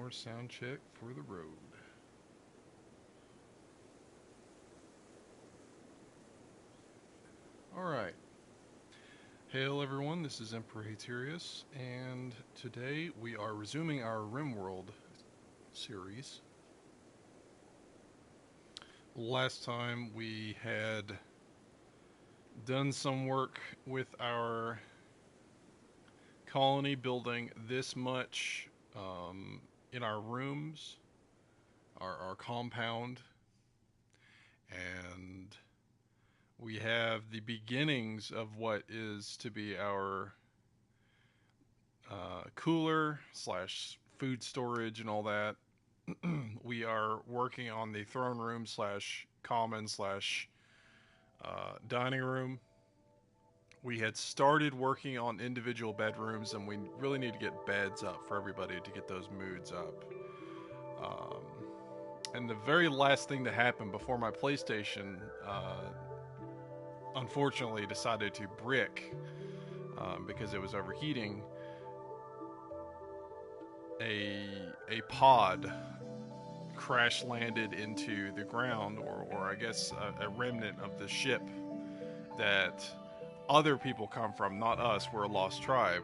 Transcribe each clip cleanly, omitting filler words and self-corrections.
more sound check for the road. Alright. Hail everyone, this is Emperor Haterius, and today we are resuming our RimWorld series. Last time we had done some work with our colony, building this much in our rooms, our compound, and we have the beginnings of what is to be our cooler slash food storage and all that. We are working on the throne room slash common slash dining room. We had started working on individual bedrooms, and we really need to get beds up for everybody to get those moods up. And the very last thing to happen before my PlayStation unfortunately decided to brick because it was overheating, a pod crash landed into the ground, or I guess a remnant of the ship that other people come from, not us, we're a lost tribe,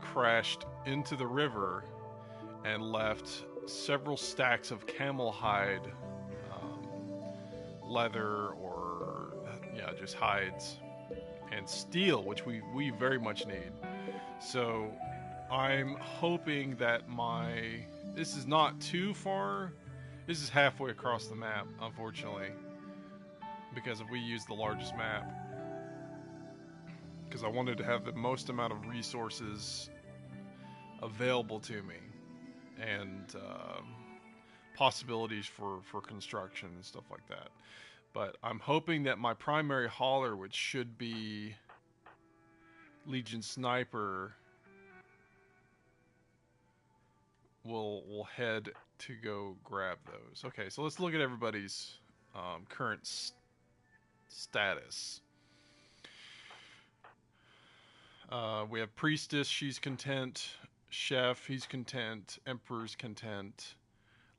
crashed into the river and left several stacks of camel hide, leather, or just hides, and steel, which we very much need. So I'm hoping that this is not too far. This is halfway across the map, unfortunately, because if we use the largest map, because I wanted to have the most amount of resources available to me, and possibilities for construction and stuff like that. But I'm hoping that my primary hauler, which should be Legion Sniper, will head to go grab those. Okay, so let's look at everybody's current status. We have Priestess, she's content. Chef, he's content. Emperor's content.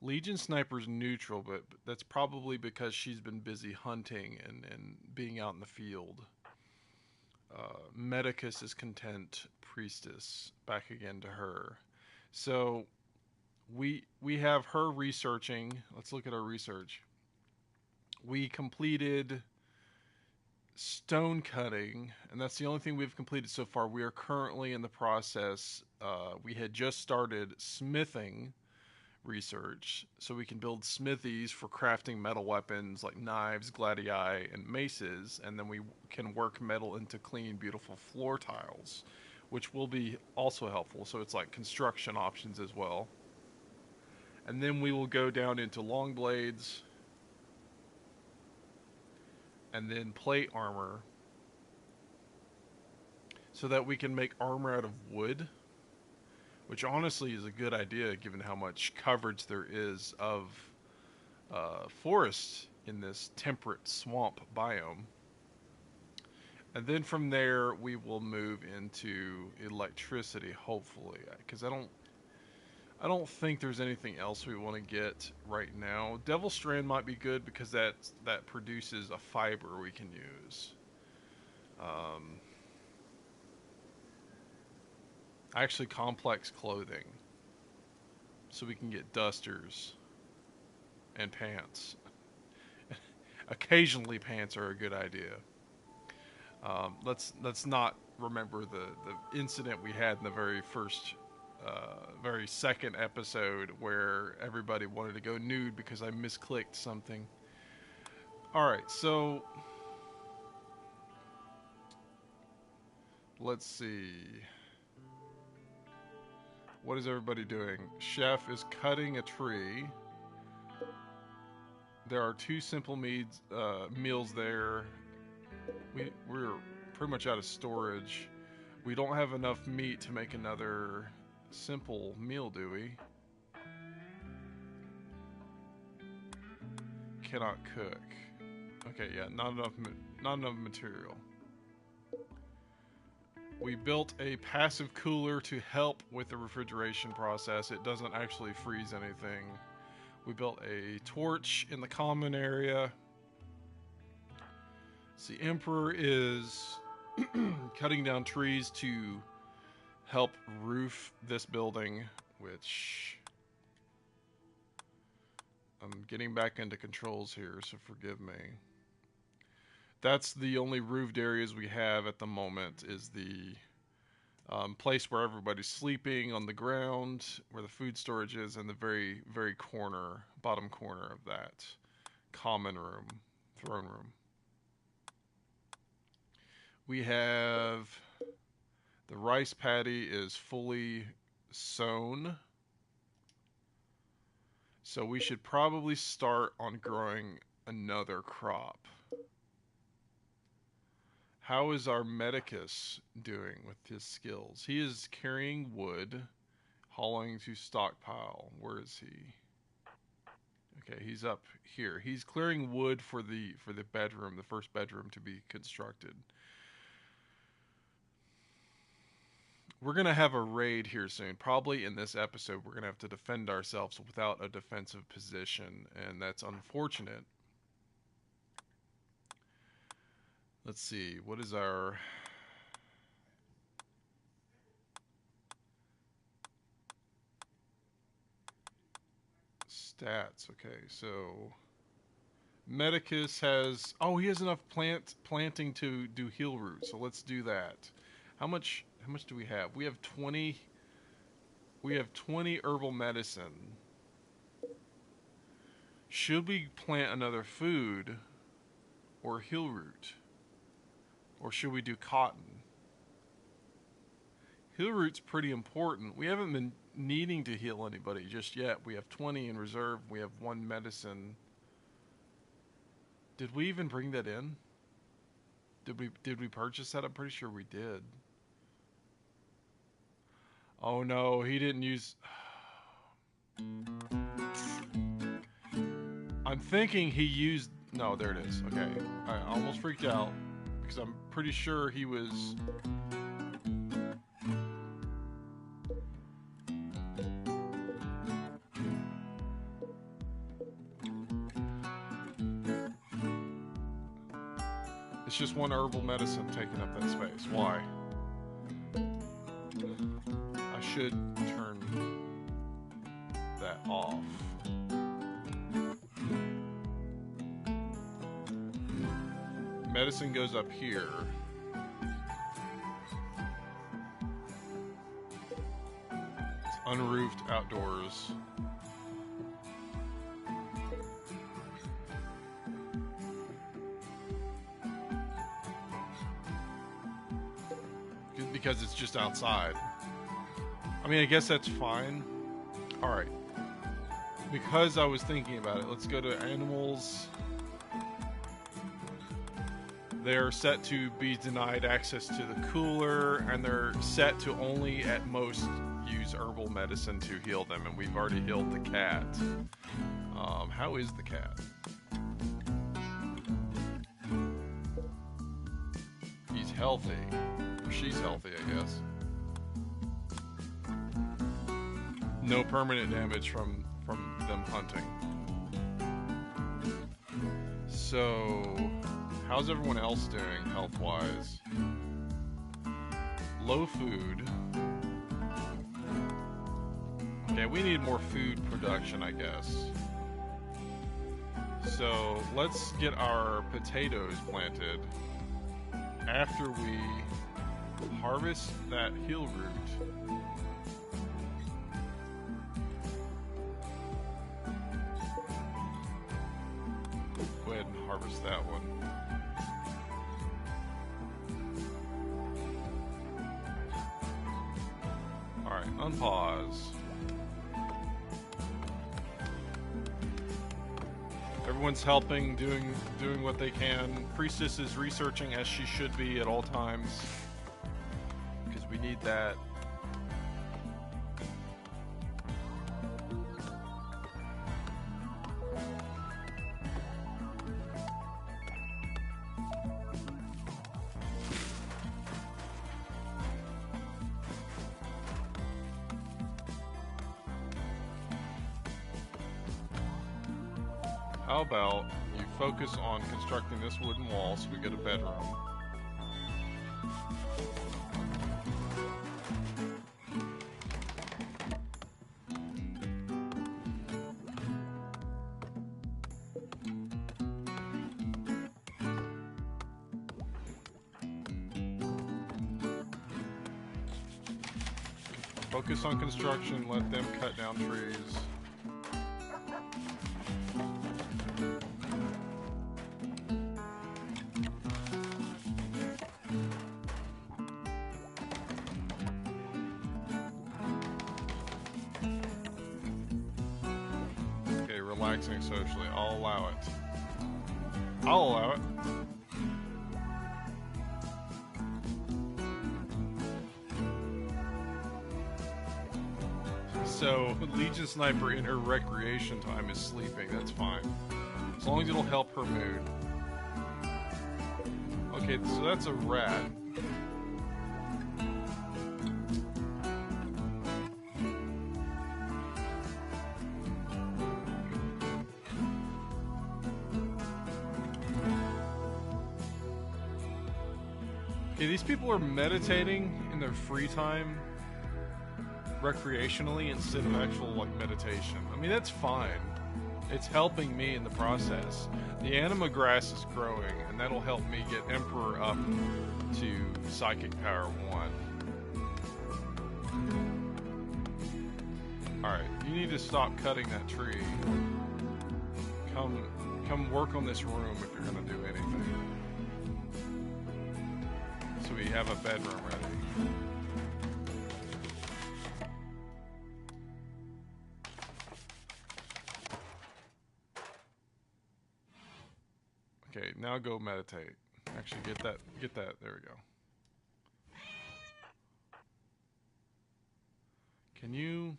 Legion Sniper's neutral, but that's probably because she's been busy hunting and being out in the field. Medicus is content. Priestess, back again to her. So we have her researching. Let's look at our research. We completed stone cutting, and that's the only thing we've completed so far. We are currently in the process. We had just started smithing research, so we can build smithies for crafting metal weapons like knives, gladii, and maces, and then we can work metal into clean, beautiful floor tiles, which will be also helpful. So it's like construction options as well. And then we will go down into long blades, and then plate armor, so that we can make armor out of wood, which honestly is a good idea given how much coverage there is of forest in this temperate swamp biome. And then from there we will move into electricity, hopefully, because I don't think there's anything else we want to get right now. Devil Strand might be good because that produces a fiber we can use. Actually, complex clothing, so we can get dusters and pants. Occasionally, pants are a good idea. Let's not remember the incident we had in the very second episode where everybody wanted to go nude because I misclicked something. Alright, so let's see. What is everybody doing? Chef is cutting a tree. There are 2 simple meals there. We're pretty much out of storage. We don't have enough meat to make another simple meal, do we? Cannot cook. Okay, yeah, not enough material. We built a passive cooler to help with the refrigeration process. It doesn't actually freeze anything. We built a torch in the common area. So the Emperor is cutting down trees to help roof this building, which I'm getting back into controls here, so forgive me. That's the only roofed areas we have at the moment, is the place where everybody's sleeping on the ground, where the food storage is, and the very, very corner, bottom corner of that common room, throne room. We have the rice paddy is fully sown. So we should probably start on growing another crop. How is our Medicus doing with his skills? He is carrying wood, hauling to stockpile. Where is he? Okay, he's up here. He's clearing wood for the bedroom, the first bedroom to be constructed. We're going to have a raid here soon. Probably in this episode, we're going to have to defend ourselves without a defensive position, and that's unfortunate. Let's see, what is our... stats? Okay, so... Medicus has... Oh, he has enough planting to do heal root, so let's do that. How much do we have? We have 20... We have 20 herbal medicine. Should we plant another food or heal root? Or should we do cotton? Heal root's pretty important. We haven't been needing to heal anybody just yet. We have 20 in reserve. We have 1 medicine. Did we even bring that in? Did we purchase that? I'm pretty sure we did. Oh no, he didn't use... I'm thinking he used... No, there it is. Okay. I almost freaked out because I'm pretty sure he was... It's just 1 herbal medicine taking up that space. Why? I should turn that off. Medicine goes up here. It's unroofed outdoors. Because it's just outside. I mean, I guess that's fine. Alright. Because I was thinking about it, let's go to animals. They're set to be denied access to the cooler, and they're set to only at most use herbal medicine to heal them, and we've already healed the cat. How is the cat? He's healthy. Or she's healthy, I guess. No permanent damage from them hunting. So, how's everyone else doing health-wise? Low food. Okay, we need more food production, I guess. So, let's get our potatoes planted after we harvest that heal root. Go ahead and harvest that one. Alright, unpause. Everyone's helping, doing what they can. Priestess is researching as she should be at all times. Because we need that. How about you focus on constructing this wooden wall so we get a bedroom? Focus on construction, let them cut down trees. Okay, relaxing socially. I'll allow it. I'll allow it. So, Legion Sniper in her recreation time is sleeping, that's fine. As long as it'll help her mood. Okay, so that's a rat. Okay, these people are meditating in their free time. Recreationally instead of actual like meditation. I mean, that's fine. It's helping me in the process. The anima grass is growing, and that'll help me get Emperor up to Psychic Power 1. Alright, you need to stop cutting that tree. Come work on this room if you're gonna do anything. So we have a bedroom ready. Okay, now go meditate. Actually, get that. There we go. Can you...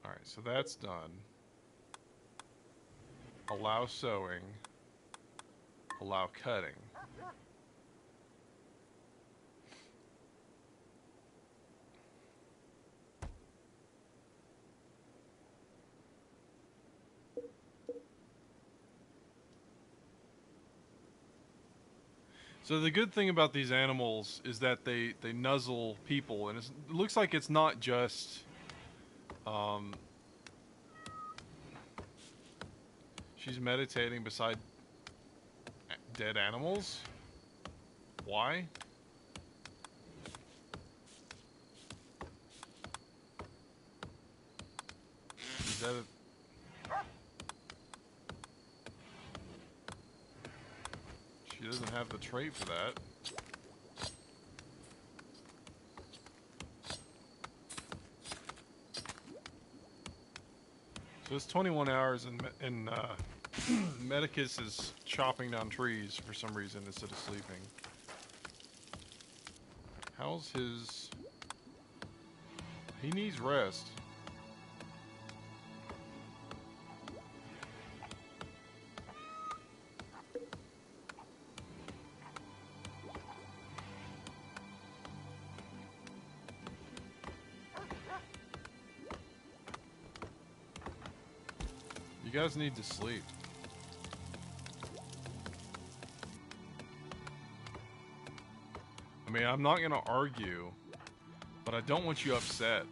Alright, so that's done. Allow sewing. Allow cutting. So the good thing about these animals is that they nuzzle people, and it looks like it's not just she's meditating beside dead animals. Why? Is that a... She doesn't have the trait for that. So it's 21 hours and Medicus is chopping down trees for some reason instead of sleeping. How's his... He needs rest. You guys need to sleep. I mean, I'm not gonna argue, but I don't want you upset.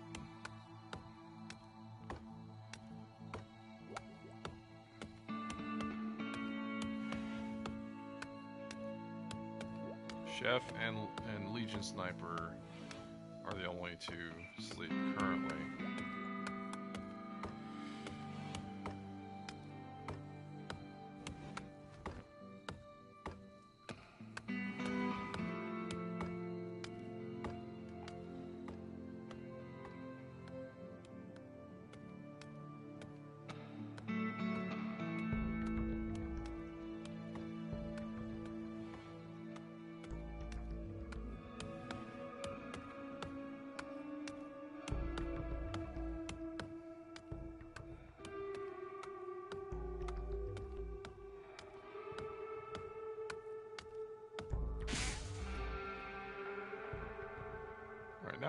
Chef and Legion Sniper are the only two asleep currently.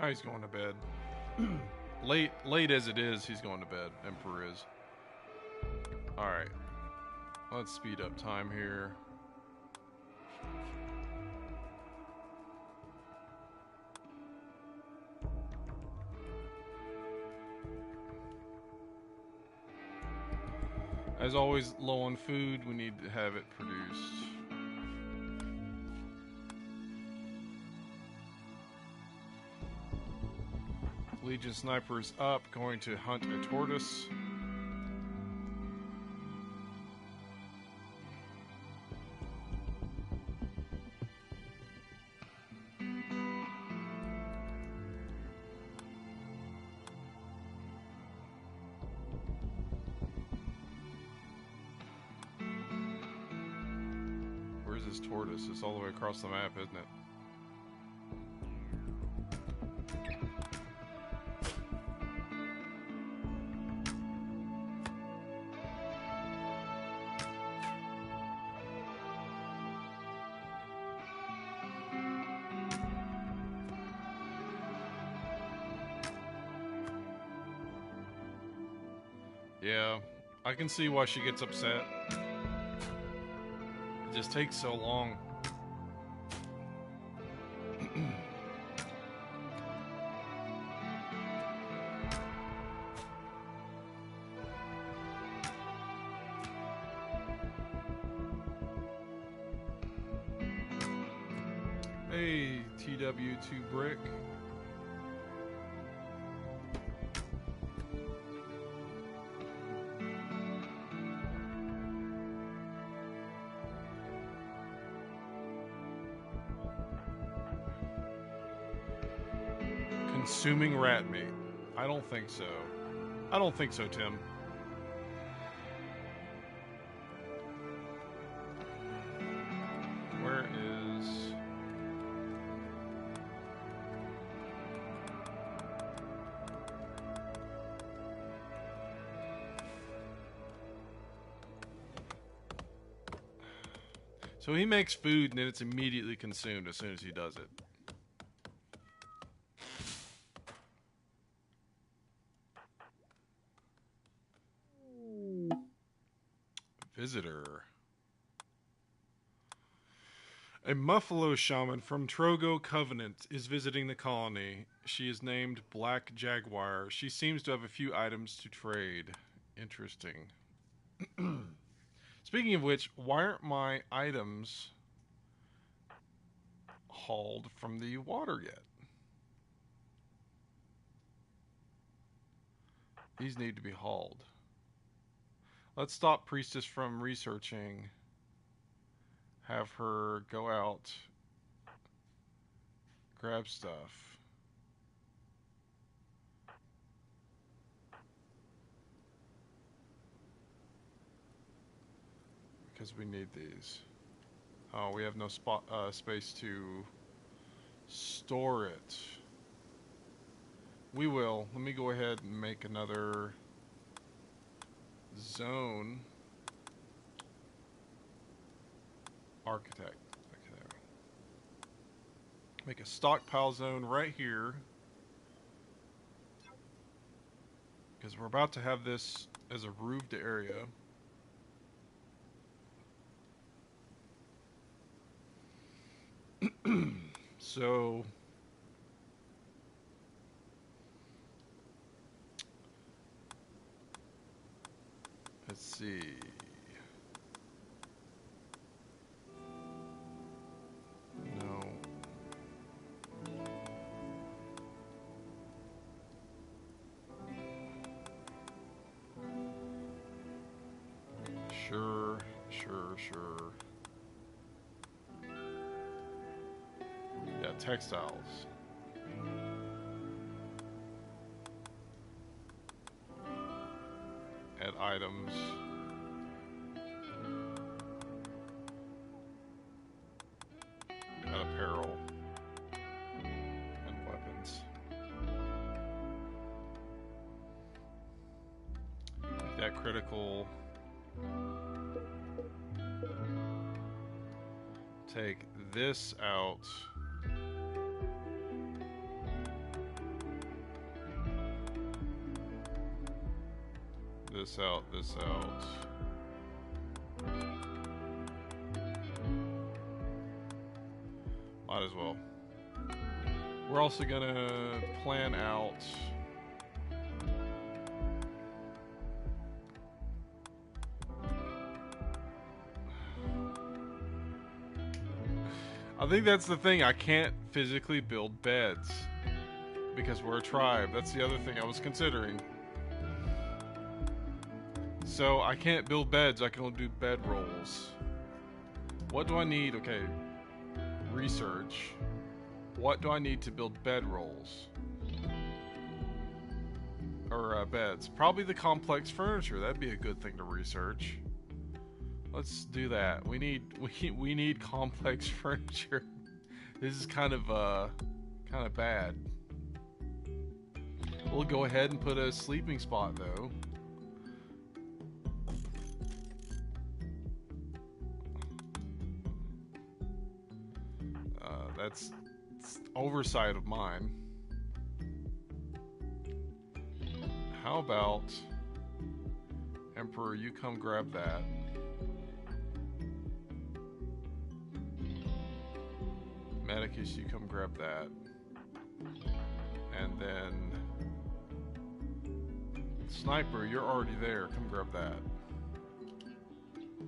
Now he's going to bed. late as it is, he's going to bed. Emperor is. Alright. Let's speed up time here. As always, low on food, we need to have it produced. Legion snipers up, going to hunt a tortoise. Where's this tortoise? It's all the way across the map, isn't it? Yeah, I can see why she gets upset. It just takes so long. Hey, TW2 Brick. Consuming rat meat. I don't think so. I don't think so, Tim. Where is... So he makes food and then it's immediately consumed as soon as he does it. Visitor. A Muffalo shaman from Trogo Covenant is visiting the colony. She is named Black Jaguar. She seems to have a few items to trade. Interesting. Speaking of which, why aren't my items hauled from the water yet? These need to be hauled. Let's stop Priestess from researching. Have her go out, grab stuff. Because we need these. Oh, we have no space to store it. We will. Let me go ahead and make another zone. Architect. Okay. Make a stockpile zone right here. Because we're about to have this as a roofed area. So let's see. No. Sure. Yeah, textiles. Add items. Add apparel. And weapons. Make that critical. Take this out. This out, this out. Might as well. We're also gonna plan out I think that's the thing, I can't physically build beds because we're a tribe. That's the other thing I was considering. So I can't build beds, I can only do bed rolls. What do I need? Okay, research. What do I need to build bed rolls? Or beds? Probably the complex furniture. That'd be a good thing to research. Let's do that. We need complex furniture. This is kind of bad. We'll go ahead and put a sleeping spot though. That's oversight of mine. How about Emperor, you come grab that. Medicus, you come grab that. And then Sniper, you're already there. Come grab that.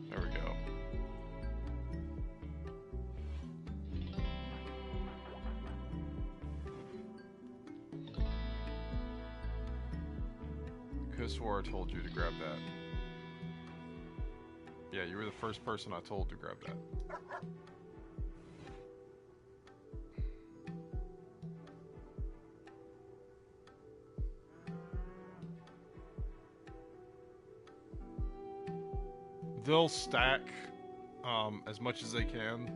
There we go. Could have swore I told you to grab that. Yeah, you were the first person I told to grab that. They'll stack as much as they can.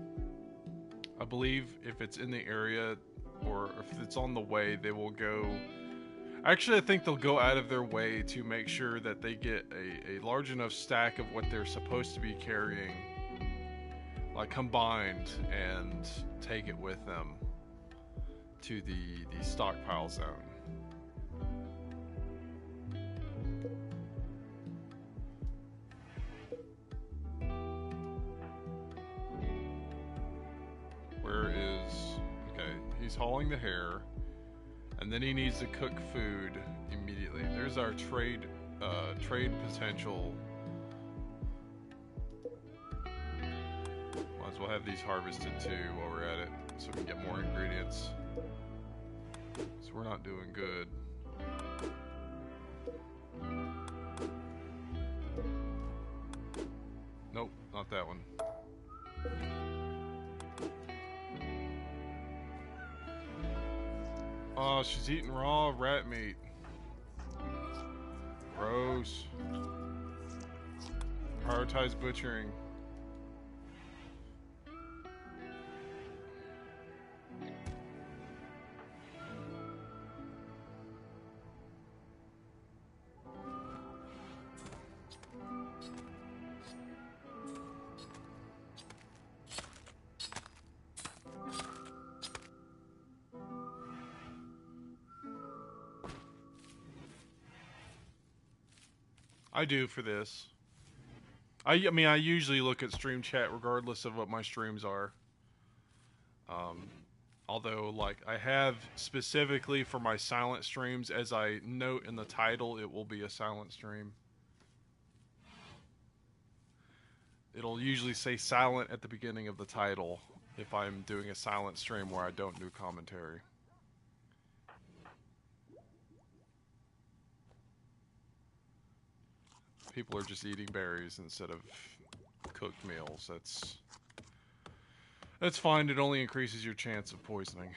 I believe if it's in the area or if it's on the way, they will go... Actually, I think they'll go out of their way to make sure that they get a large enough stack of what they're supposed to be carrying, like combined, and take it with them to the stockpile zone. Where is... Okay, he's hauling the hair. And then he needs to cook food immediately. There's our trade potential. Might as well have these harvested too while we're at it, so we can get more ingredients. So we're not doing good. Nope, not that one. Oh, she's eating raw rat meat. Gross. Prioritize butchering. I do for this. I mean, I usually look at stream chat regardless of what my streams are. Although, like, I have specifically for my silent streams, as I note in the title, it will be a silent stream. It'll usually say silent at the beginning of the title if I'm doing a silent stream where I don't do commentary. People are just eating berries instead of cooked meals. That's fine. It only increases your chance of poisoning.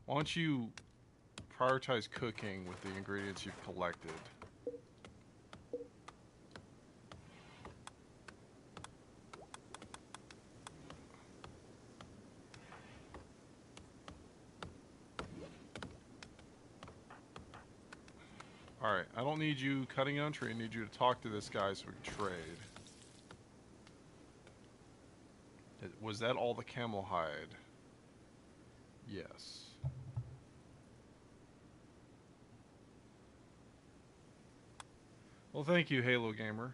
Why don't you prioritize cooking with the ingredients you've collected? Alright, I don't need you cutting on tree. I need you to talk to this guy so we can trade. Was that all the camel hide? Yes. Well, thank you, Halo Gamer.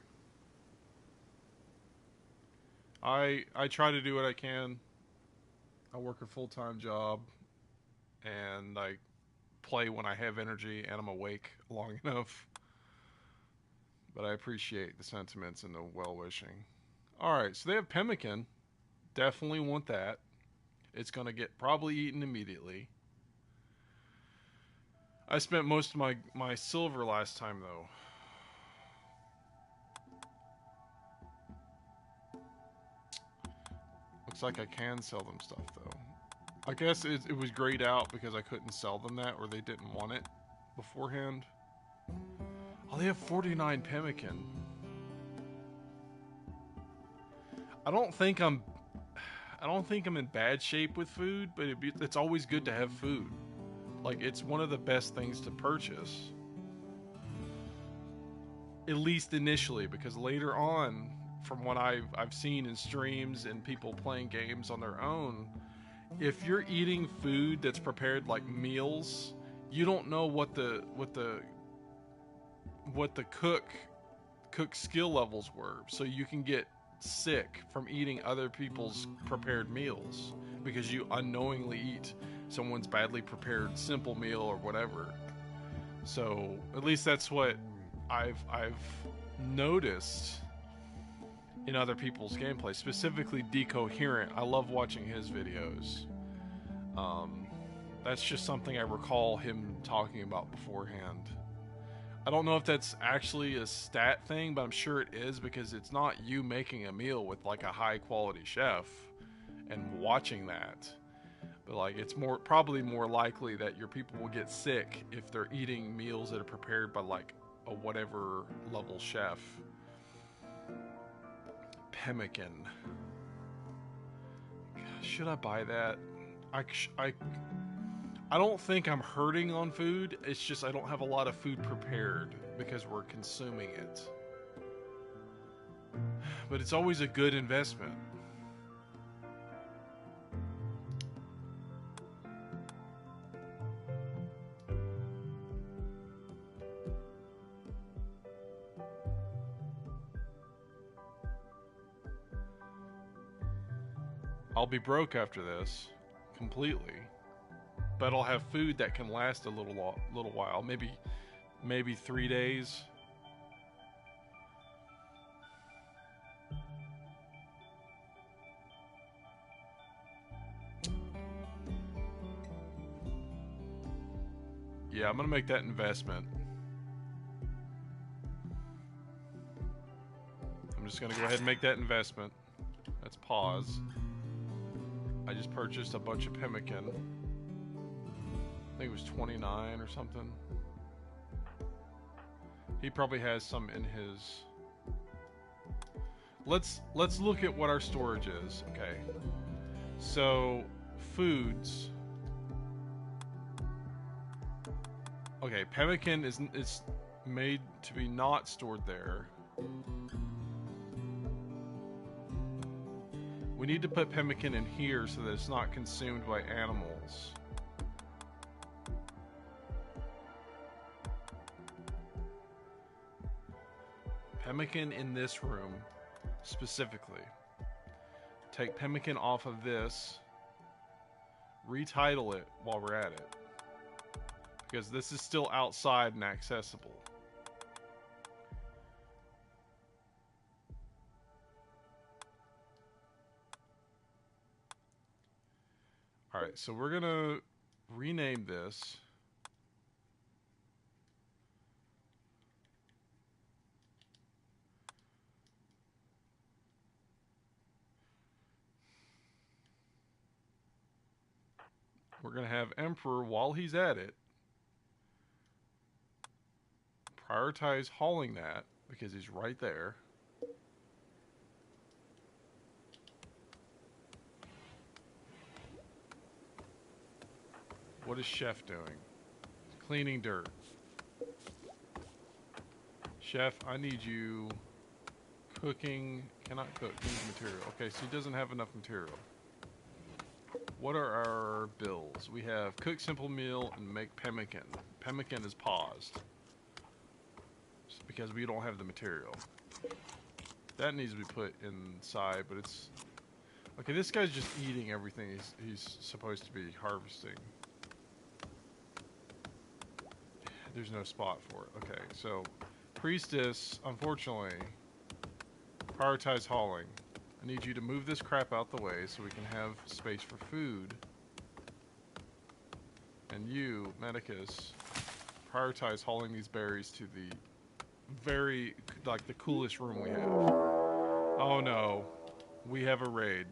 I try to do what I can. I work a full-time job, and I play when I have energy and I'm awake long enough. But I appreciate the sentiments and the well-wishing. Alright, so they have pemmican. Definitely want that. It's going to get probably eaten immediately. I spent most of my silver last time, though. Looks like I can sell them stuff, though. I guess it was grayed out because I couldn't sell them that, or they didn't want it beforehand. Oh, they have 49 pemmican. I don't think I'm in bad shape with food, but it's always good to have food. Like, it's one of the best things to purchase. At least initially, because later on, from what I've seen in streams and people playing games on their own, if you're eating food that's prepared like meals, you don't know what the cook skill levels were, so you can get sick from eating other people's prepared meals because you unknowingly eat someone's badly prepared simple meal or whatever. So at least that's what I've noticed in other people's gameplay, specifically Decoherent. I love watching his videos. That's just something I recall him talking about beforehand. I don't know if that's actually a stat thing, but I'm sure it is, because it's not you making a meal with like a high quality chef and watching that. But like, it's probably more likely that your people will get sick if they're eating meals that are prepared by like a whatever level chef. Pemmican. Should I buy that? I don't think I'm hurting on food. It's just I don't have a lot of food prepared because we're consuming it. But it's always a good investment. I'll be broke after this, completely. But I'll have food that can last a little while, maybe 3 days. Yeah, I'm gonna make that investment. I'm just gonna go ahead and make that investment. Let's pause. I just purchased a bunch of pemmican. I think it was 29 or something. He probably has some in his. Let's look at what our storage is. Okay. So, foods. Okay, pemmican is made to be not stored there. We need to put pemmican in here so that it's not consumed by animals. Pemmican in this room, specifically. Take pemmican off of this. Retitle it while we're at it. Because this is still outside and accessible. Alright, so we're gonna rename this. We're gonna have Emperor, while he's at it, prioritize hauling that because he's right there. What is Chef doing? Cleaning dirt. Chef, I need you cooking. Cannot cook. Needs material. Okay, so he doesn't have enough material. What are our bills? We have cook simple meal and make pemmican. Pemmican is paused. because we don't have the material. That needs to be put inside, but it's... Okay, this guy's just eating everything he's supposed to be harvesting. There's no spot for it. Okay, so priestess, unfortunately, prioritize hauling. I need you to move this crap out the way so we can have space for food. And you, Medicus, prioritize hauling these berries to the very, like, the coolest room we have. Oh no, we have a raid.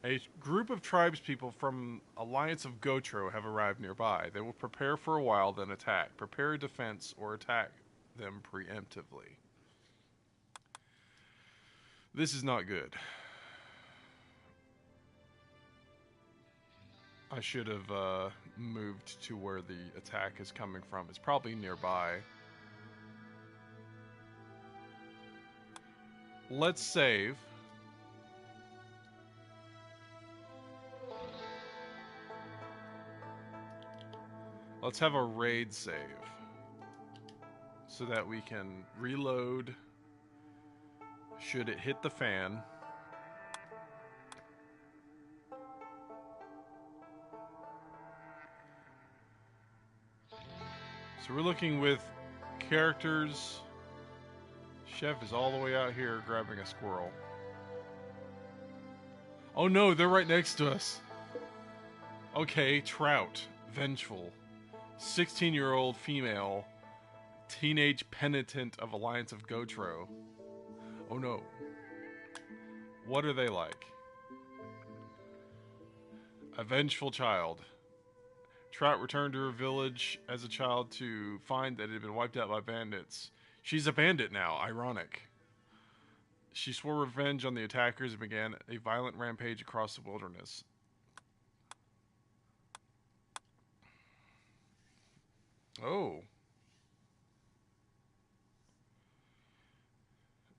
A group of tribespeople from Alliance of Gotro have arrived nearby. They will prepare for a while, then attack. Prepare a defense or attack them preemptively. This is not good. I should have moved to where the attack is coming from. It's probably nearby. Let's save. Let's have a raid save so that we can reload should it hit the fan. So we're looking with characters. Chef is all the way out here grabbing a squirrel. Oh no, they're right next to us. Okay, Trout, vengeful. 16-year-old female, teenage penitent of Alliance of Gotro. Oh no. What are they like? A vengeful child. Trout returned to her village as a child to find that it had been wiped out by bandits. She's a bandit now, ironic. She swore revenge on the attackers and began a violent rampage across the wilderness. Oh.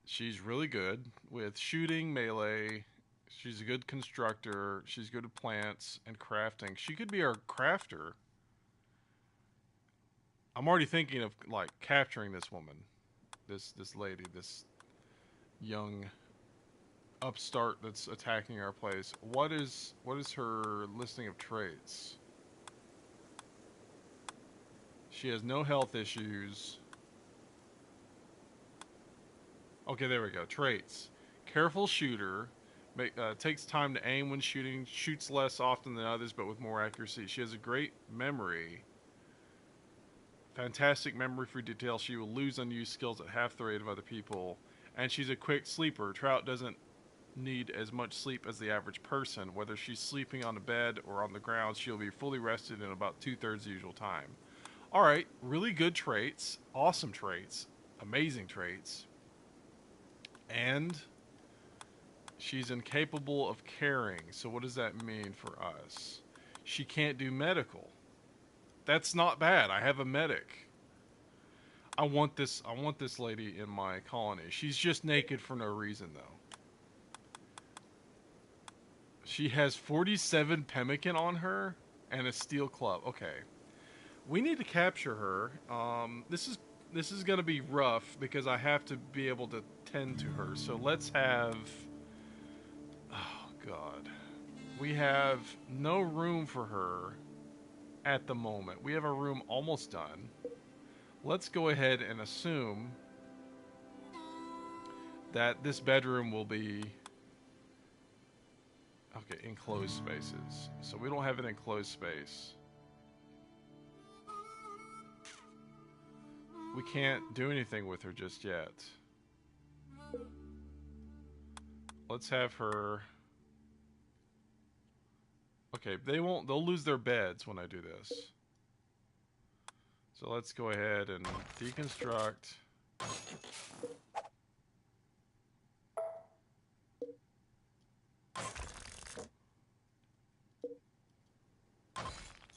She's really good with shooting, melee. She's a good constructor. She's good at plants and crafting. She could be our crafter. I'm already thinking of, like, capturing this woman. This lady, this young upstart that's attacking our place. What is her listing of traits? She has no health issues. Okay, there we go. Traits. Careful shooter. Takes time to aim when shooting. Shoots less often than others, but with more accuracy. She has a great memory. Fantastic memory for detail. She will lose unused skills at half the rate of other people. And she's a quick sleeper. Trout doesn't need as much sleep as the average person. Whether she's sleeping on a bed or on the ground, she'll be fully rested in about 2/3 the usual time. Alright, really good traits. Awesome traits. Amazing traits. And she's incapable of caring. So what does that mean for us? She can't do medical. That's not bad. I have a medic. I want this lady in my colony. She's just naked for no reason though. She has 47 pemmican on her and a steel club. Okay. We need to capture her. This is going to be rough because I have to be able to tend to her. So let's have... Oh, God. We have no room for her at the moment. We have our room almost done. Let's go ahead and assume that this bedroom will be... Okay, enclosed spaces. So we don't have an enclosed space. We can't do anything with her just yet. Let's have her... Okay, they'll lose their beds when I do this. So let's go ahead and deconstruct.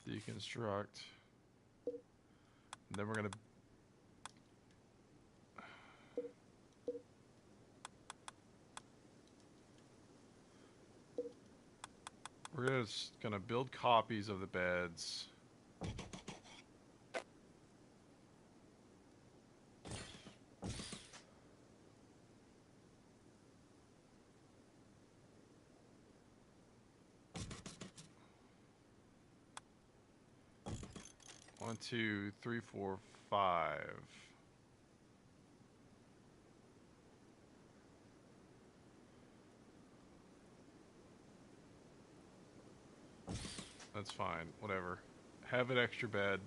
Deconstruct. And then we're going to... We're just going to build copies of the beds. 1, 2, 3, 4, 5. That's fine. Whatever. Have an extra bed.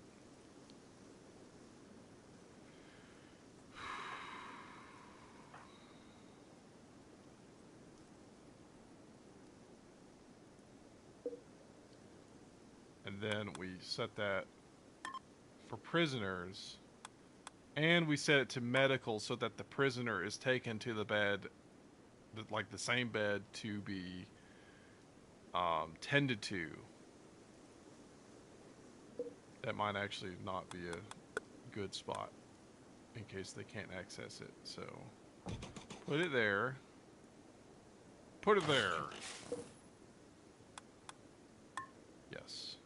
And then we set that for prisoners. And we set it to medical so that the prisoner is taken to the bed, like the same bed, to be tended to. That might actually not be a good spot in case they can't access it. So put it there. Put it there. Yes.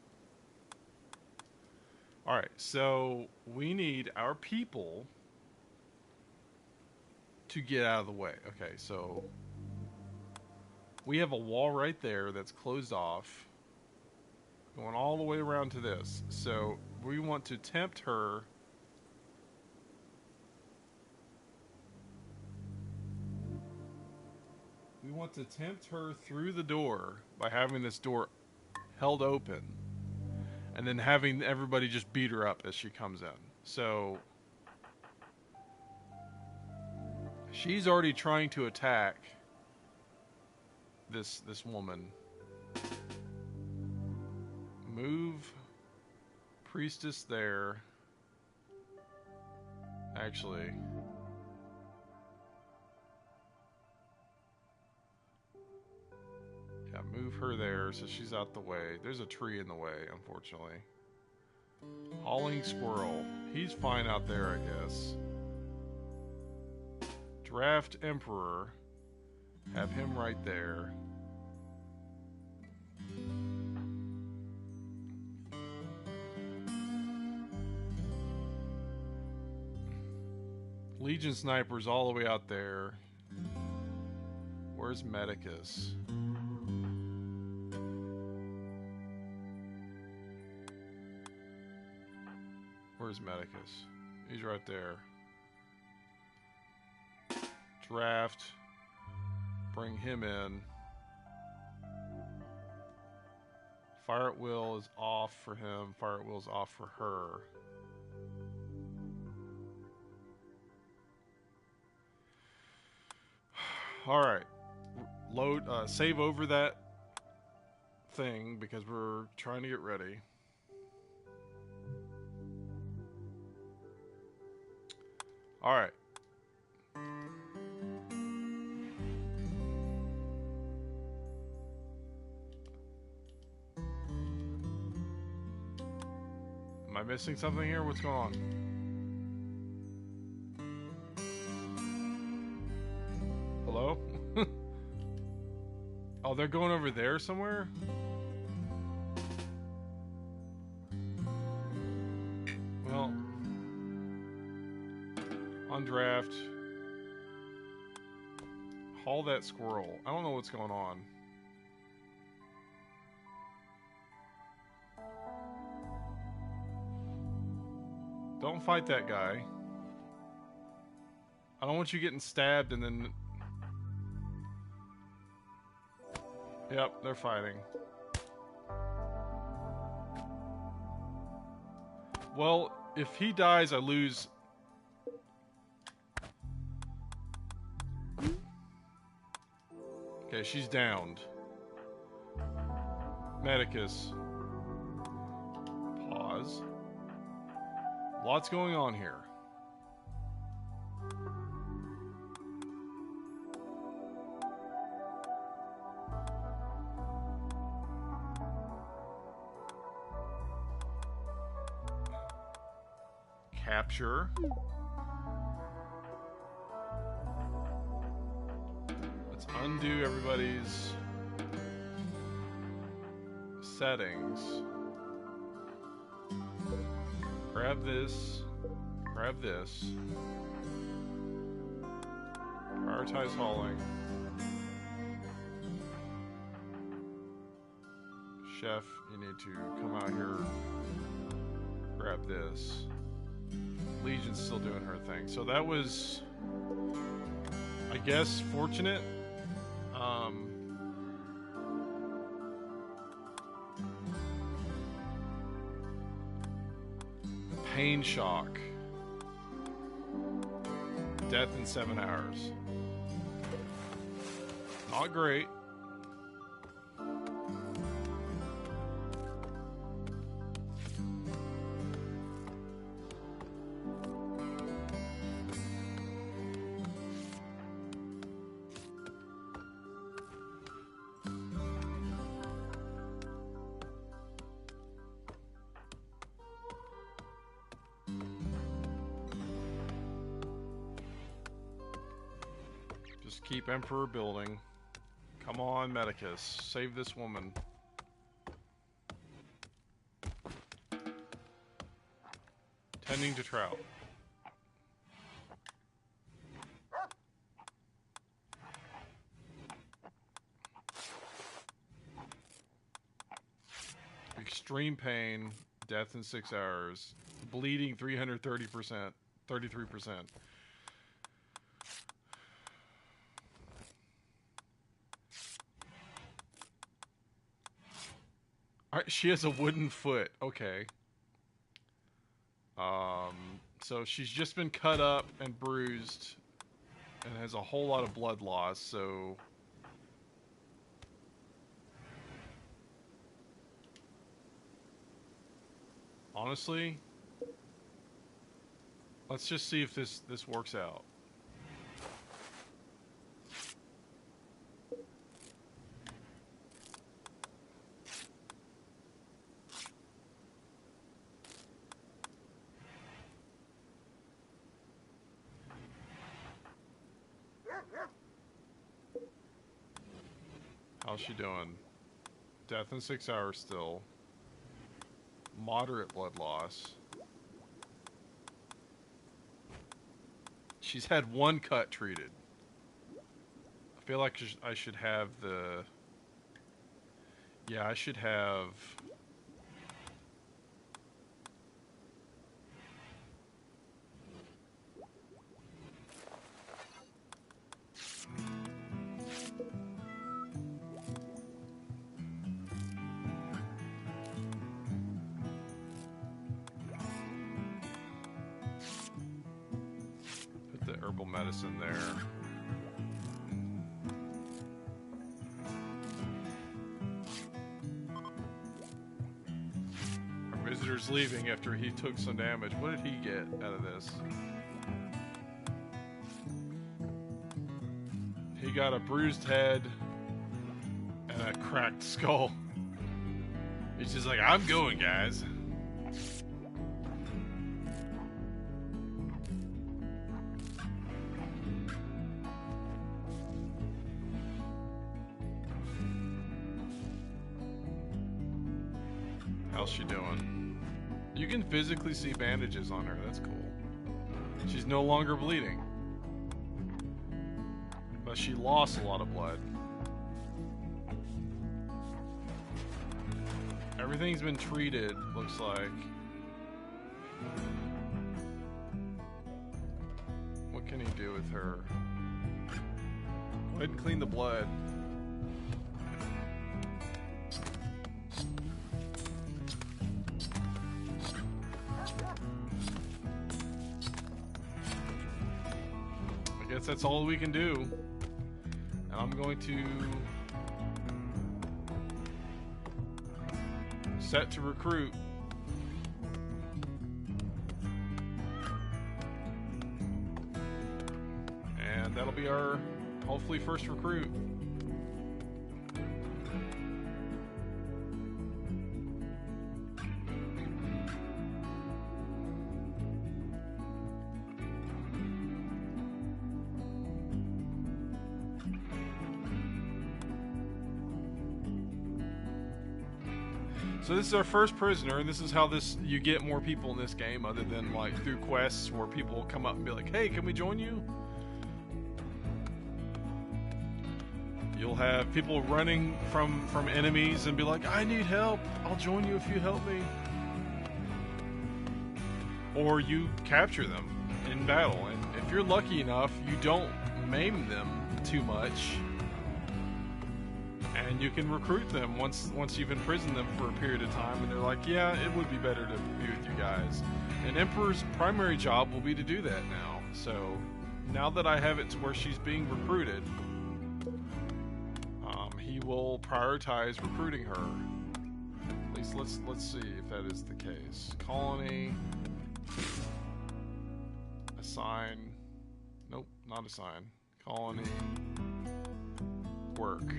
Alright, so we need our people to get out of the way. Okay, so we have a wall right there that's closed off, going all the way around to this. So we want to tempt her. We want to tempt her through the door by having this door held open, and then having everybody just beat her up as she comes in. So she's already trying to attack this woman. Move priestess there. Actually, yeah, move her there so she's out the way. There's a tree in the way, unfortunately. Hauling squirrel. He's fine out there, I guess. Draft emperor. Have him right there. Legion snipers all the way out there. Where's Medicus? Where's Medicus? He's right there. Draft. Bring him in. Fire at will is off for him. Fire at will is off for her. Alright. Load, save over that thing because we're trying to get ready. Alright. Am I missing something here? What's going on? Hello? Oh, they're going over there somewhere? Well, on draft, haul that squirrel. I don't know what's going on. Don't fight that guy. I don't want you getting stabbed and then... Yep, they're fighting. Well, if he dies, I lose... Okay, she's downed. Medicus. Pause. Lots going on here. Capture. Let's undo everybody's settings. Grab this. Grab this. Prioritize hauling. Chef, you need to come out here. grab this. Legion's still doing her thing. So that was, I guess, fortunate. Pain shock. Death in 7 hours. Not great. Just keep Emperor building. Come on, Medicus. Save this woman. Tending to trout. Extreme pain. Death in 6 hours. Bleeding 330%. 33%. Alright, she has a wooden foot. Okay. So she's just been cut up and bruised and has a whole lot of blood loss, so... Honestly, let's just see if this works out. How's she doing? Death in 6 hours still. Moderate blood loss. She's had one cut treated. I feel like I should have the... Yeah, I should have... herbal medicine there. Our visitor's leaving after he took some damage. What did he get out of this? He got a bruised head and a cracked skull. He's just like, I'm going, guys. How's she doing? You can physically see bandages on her. That's cool. She's no longer bleeding. But she lost a lot of blood. Everything's been treated, looks like. What can he do with her? Go ahead and clean the blood. I guess that's all we can do. And I'm going to set to recruit. And that'll be our, hopefully, first recruit. So this is our first prisoner, and this is how you get more people in this game, other than like through quests where people will come up and be like, "Hey, can we join you?" You'll have people running from enemies and be like, "I need help. I'll join you if you help me." or you capture them in battle. And if you're lucky enough, you don't maim them too much, and you can recruit them once you've imprisoned them for a period of time, and they're like, yeah, it would be better to be with you guys. And Emperor's primary job will be to do that now. So now that I have it to where she's being recruited, he will prioritize recruiting her. At least let's see if that is the case. Colony, assign, nope, not assign. Colony, work.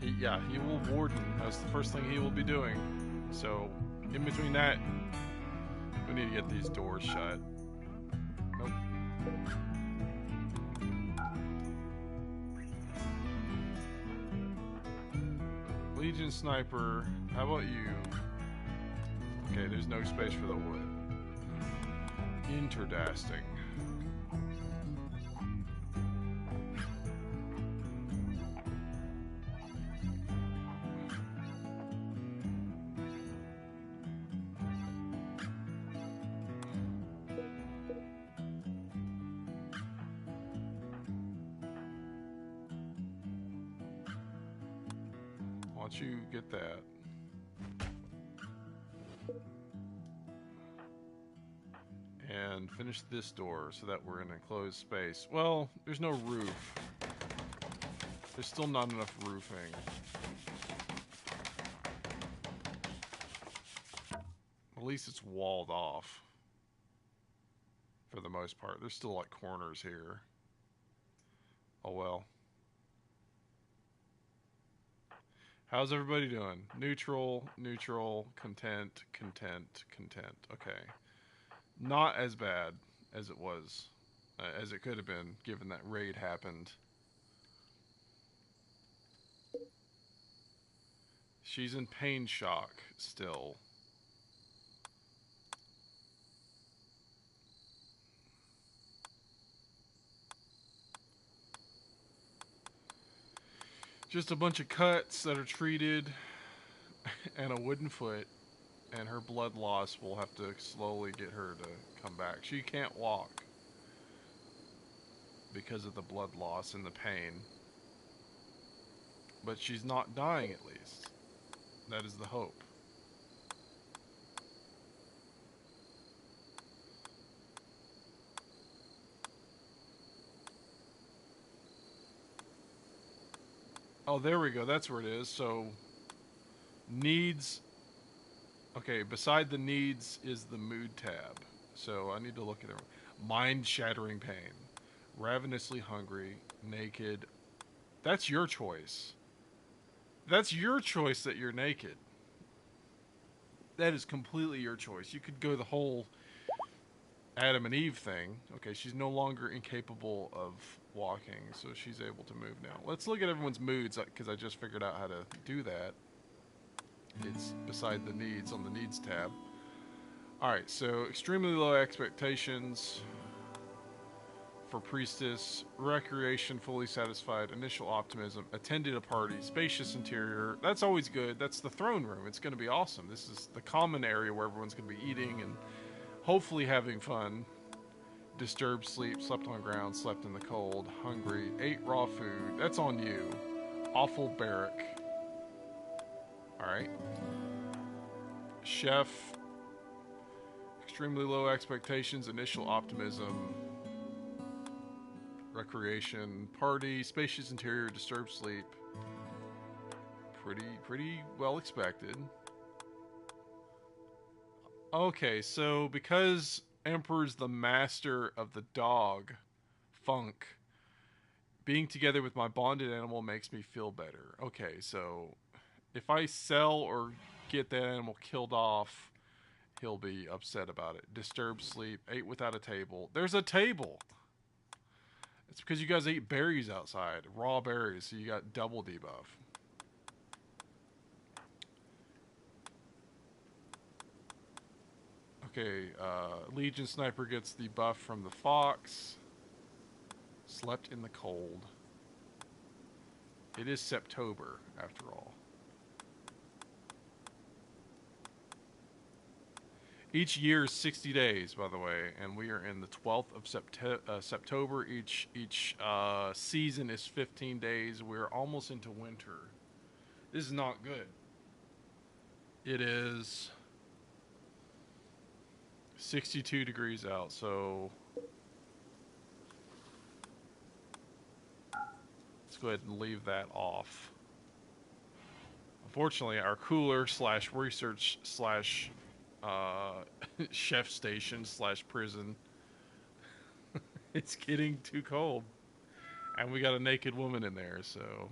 He will warden. That's the first thing he will be doing. So in between that, we need to get these doors shut. Nope. Legion Sniper, how about you? Okay, there's no space for the wood. Interdasting. Once you get that, and finish this door so that we're in an enclosed space. Well, there's no roof. There's still not enough roofing. At least it's walled off for the most part. There's still like corners here. Oh well. How's everybody doing? Neutral, neutral, content, content, content. Okay. Not as bad as it was, as it could have been, given that raid happened. She's in pain shock still. Just a bunch of cuts that are treated and a wooden foot, and her blood loss will have to slowly get her to come back. She can't walk because of the blood loss and the pain, but she's not dying at least. That is the hope. Oh, there we go. That's where it is. So, needs. Okay, beside the needs is the mood tab. So, I need to look at it. Mind-shattering pain. Ravenously hungry. Naked. That's your choice. That's your choice that you're naked. That is completely your choice. You could go the whole Adam and Eve thing. Okay, she's no longer incapable of walking, so she's able to move now. Let's look at everyone's moods, because I just figured out how to do that. It's beside the needs on the needs tab. Alright, so extremely low expectations for priestess, recreation fully satisfied, initial optimism, attended a party, spacious interior. That's always good. That's the throne room. It's going to be awesome. This is the common area where everyone's going to be eating and hopefully having fun. Disturbed sleep, slept on ground, slept in the cold, hungry, ate raw food. That's on you. Awful barrack. Alright. Chef. Extremely low expectations, initial optimism. Recreation, party, spacious interior, disturbed sleep. Pretty well expected. Okay, so because Emperor's the master of the dog funk, being together with my bonded animal makes me feel better. Okay, so if I sell or get that animal killed off, he'll be upset about it. Disturbed sleep, ate without a table. There's a table. It's because you guys ate berries outside, raw berries, so you got double debuff. Okay, Legion Sniper gets the buff from the fox. Slept in the cold. It is September, after all. Each year is 60 days, by the way, and we are in the 12th of September. Each season is 15 days. We're almost into winter. This is not good. It is 62 degrees out, so let's go ahead and leave that off. Unfortunately, our cooler slash research slash chef station slash prison, it's getting too cold. And we got a naked woman in there, so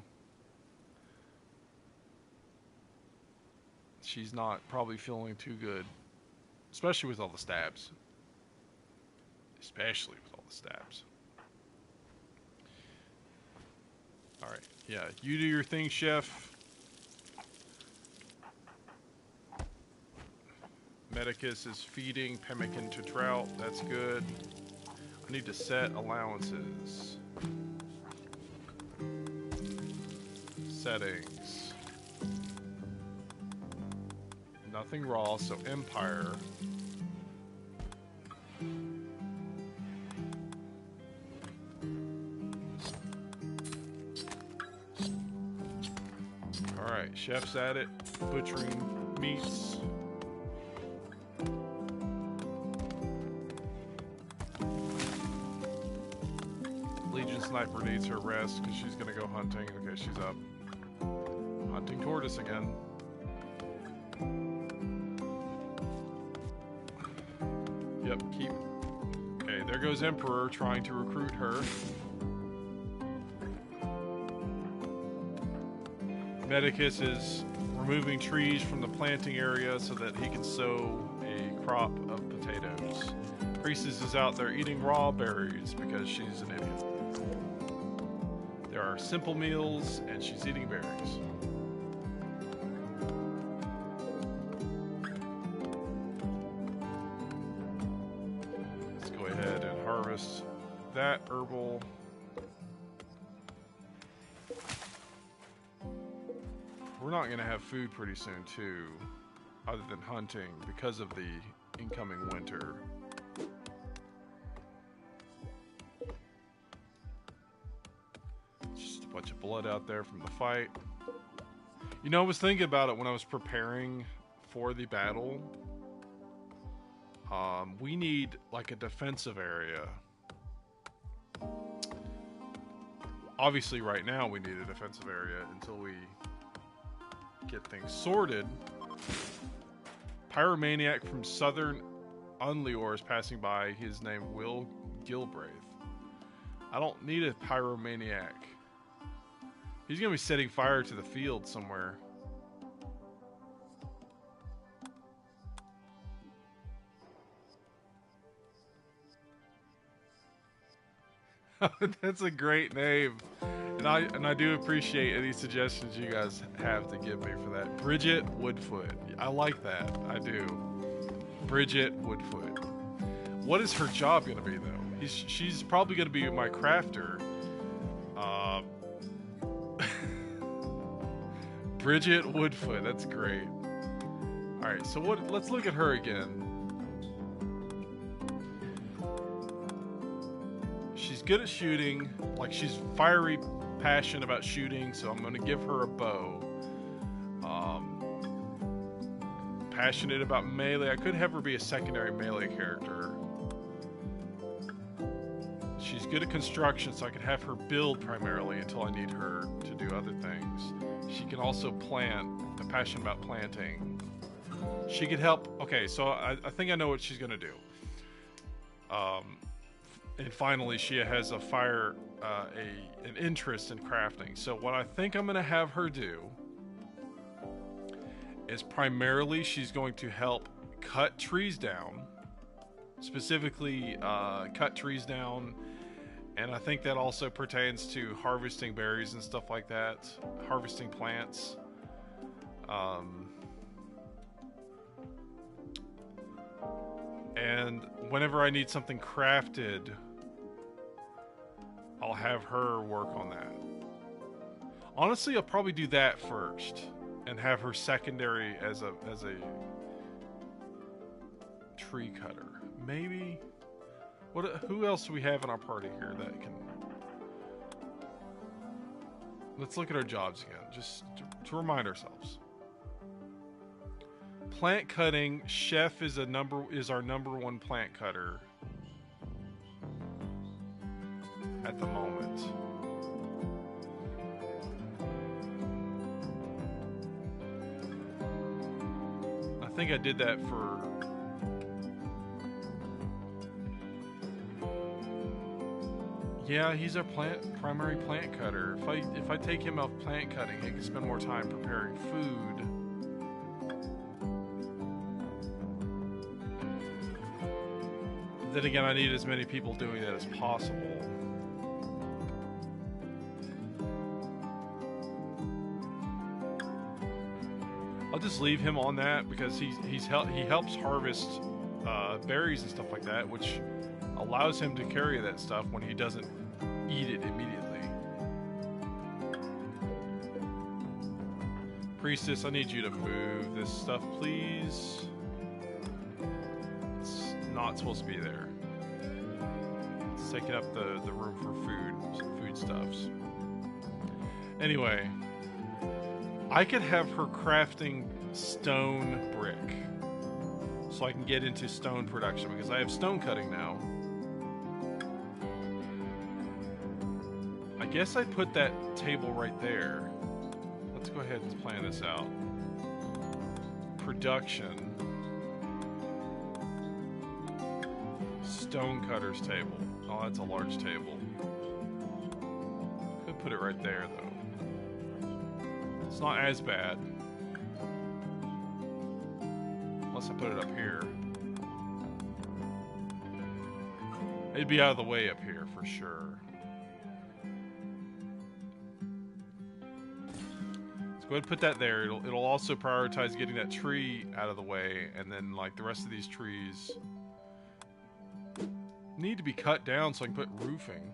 she's not probably feeling too good. Especially with all the stabs. Especially with all the stabs. Alright, yeah, you do your thing, chef. Medicus is feeding pemmican to trout. That's good. I need to set allowances. Settings. Nothing raw, so Empire. Alright, chef's at it. Butchering meats. Legion Sniper needs her rest because she's going to go hunting. Okay, she's up. Hunting tortoise again. Yep, keep. Okay, there goes Emperor trying to recruit her. Medicus is removing trees from the planting area so that he can sow a crop of potatoes. Priestess is out there eating raw berries because she's an idiot. There are simple meals and she's eating berries. Let's go ahead and harvest that herbal. We're not going to have food pretty soon too, other than hunting because of the incoming winter. Just a bunch of blood out there from the fight. You know, I was thinking about it when I was preparing for the battle. We need like a defensive area. Obviously right now we need a defensive area until we get things sorted. Pyromaniac from Southern Unlior is passing by. His name Will Gilbraith. I don't need a pyromaniac. He's gonna be setting fire to the field somewhere. That's a great name. And I do appreciate any suggestions you guys have to give me for that. Bridget Woodfoot. I like that. I do. Bridget Woodfoot. What is her job going to be, though? She's probably going to be my crafter. Bridget Woodfoot. That's great. Alright, so let's look at her again. She's good at shooting. Like, she's fiery, passionate about shooting, so I'm going to give her a bow. Passionate about melee. I could have her be a secondary melee character. She's good at construction, so I could have her build primarily until I need her to do other things. She can also plant. I'm passionate about planting. She could help. Okay, so I think I know what she's going to do. And finally, she has a an interest in crafting. So what I think I'm going to have her do is primarily she's going to help cut trees down. Specifically, cut trees down. And I think that also pertains to harvesting berries and stuff like that. Harvesting plants. And whenever I need something crafted, I'll have her work on that. Honestly, I'll probably do that first and have her secondary as a tree cutter. Maybe. What? Who else do we have in our party here that can? Let's look at our jobs again, just to remind ourselves. Plant cutting. Chef is our number one plant cutter at the moment. I think I did that for. Yeah, he's our primary plant cutter. If I take him off plant cutting, he can spend more time preparing food. Then again, I need as many people doing that as possible. I'll just leave him on that because he helps harvest berries and stuff like that, which allows him to carry that stuff when he doesn't eat it immediately. Priestess, I need you to move this stuff, please. It's not supposed to be there. It's taking up the room for foodstuffs. Anyway, I could have her crafting stone brick so I can get into stone production because I have stone cutting now. I guess I put that table right there. Let's go ahead and plan this out. Production. Stone cutter's table. Oh, that's a large table. Could put it right there, though. It's not as bad. Unless I put it up here. It'd be out of the way up here, for sure. Go ahead and put that there. It'll also prioritize getting that tree out of the way, and then like the rest of these trees need to be cut down so I can put roofing.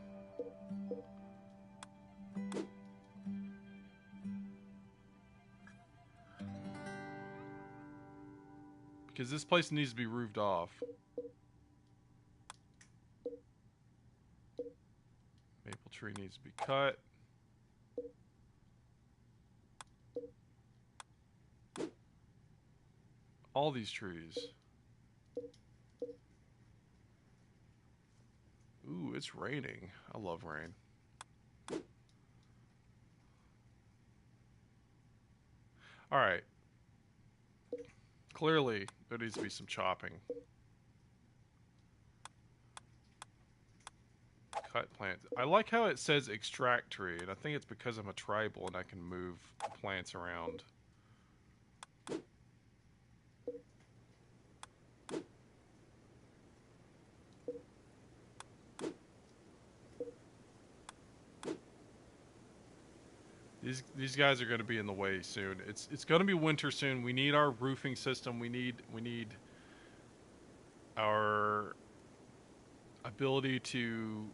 Because this place needs to be roofed off. Maple tree needs to be cut. All these trees. Ooh, it's raining. I love rain. Alright. Clearly, there needs to be some chopping. Cut plants. I like how it says extract tree, and I think it's because I'm a tribal and I can move plants around. These guys are going to be in the way soon. It's going to be winter soon. We need our roofing system. We need our ability to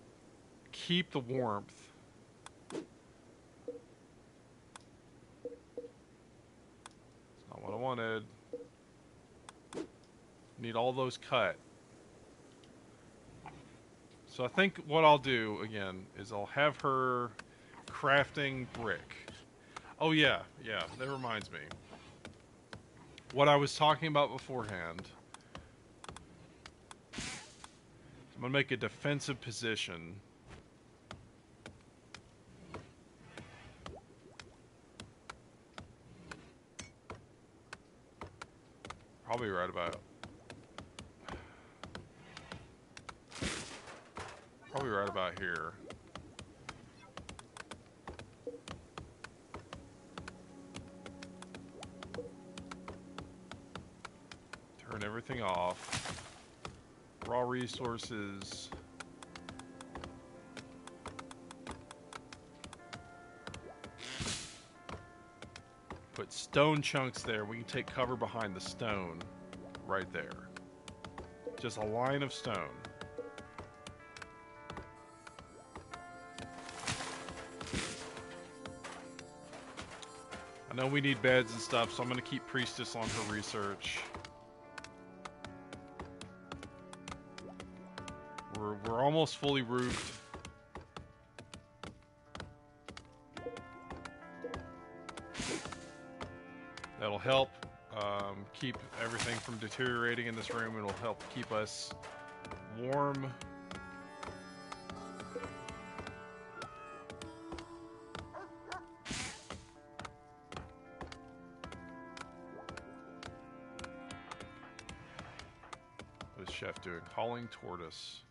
keep the warmth. It's not what I wanted. Need all those cut. So I think what I'll do again is I'll have her crafting brick. Oh yeah, that reminds me. What I was talking about beforehand. I'm gonna make a defensive position. Probably right about here. Turn everything off. Raw resources. Put stone chunks there. We can take cover behind the stone right there. Just a line of stone. I know we need beds and stuff, so I'm going to keep Priestess on her research. we're almost fully roofed. That'll help keep everything from deteriorating in this room. It'll help keep us warm. What is Chef doing? Hauling tortoise.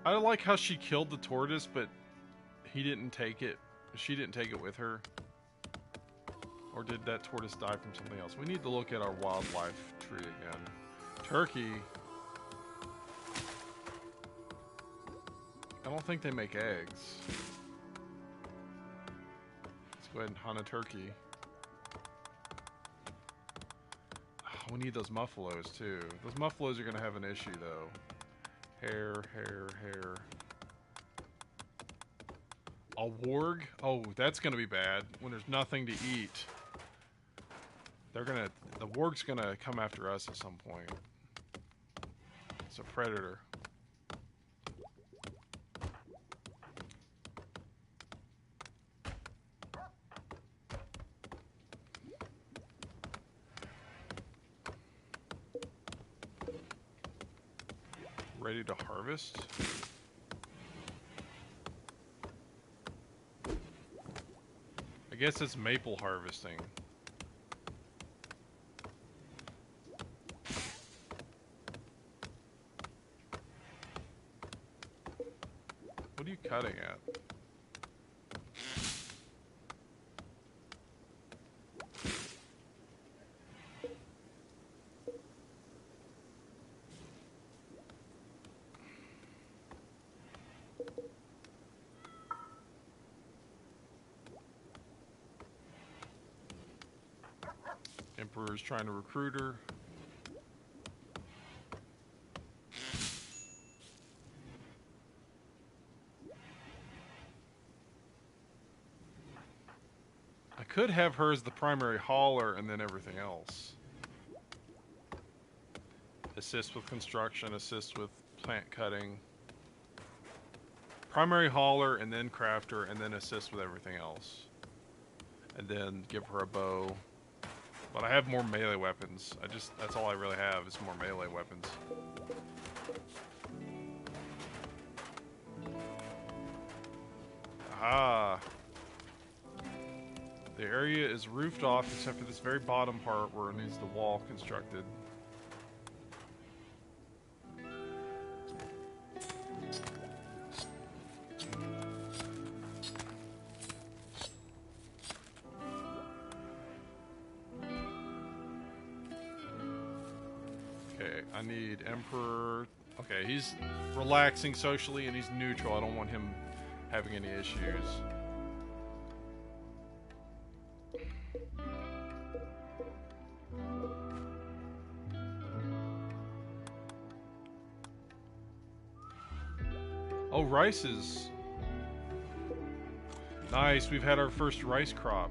I like how she killed the tortoise, but he didn't take it. She didn't take it with her. Or did that tortoise die from something else? We need to look at our wildlife tree again. Turkey. I don't think they make eggs. Let's go ahead and hunt a turkey. Oh, we need those muffalos too. Those muffalos are going to have an issue though. Hair. A warg? Oh, that's going to be bad when there's nothing to eat. The warg's gonna come after us at some point. It's a predator. Ready to harvest? I guess it's maple harvesting. What are you cutting at? Emperor's trying to recruit her. I could have her as the primary hauler and then everything else. Assist with construction, assist with plant cutting. Primary hauler and then crafter and then assist with everything else. And then give her a bow. But I have more melee weapons. That's all I really have is more melee weapons. Ah. The area is roofed off except for this very bottom part where it needs the wall constructed. Okay, I need Emperor. Okay, he's relaxing socially and he's neutral. I don't want him having any issues. Oh, rice is nice. We've had our first rice crop.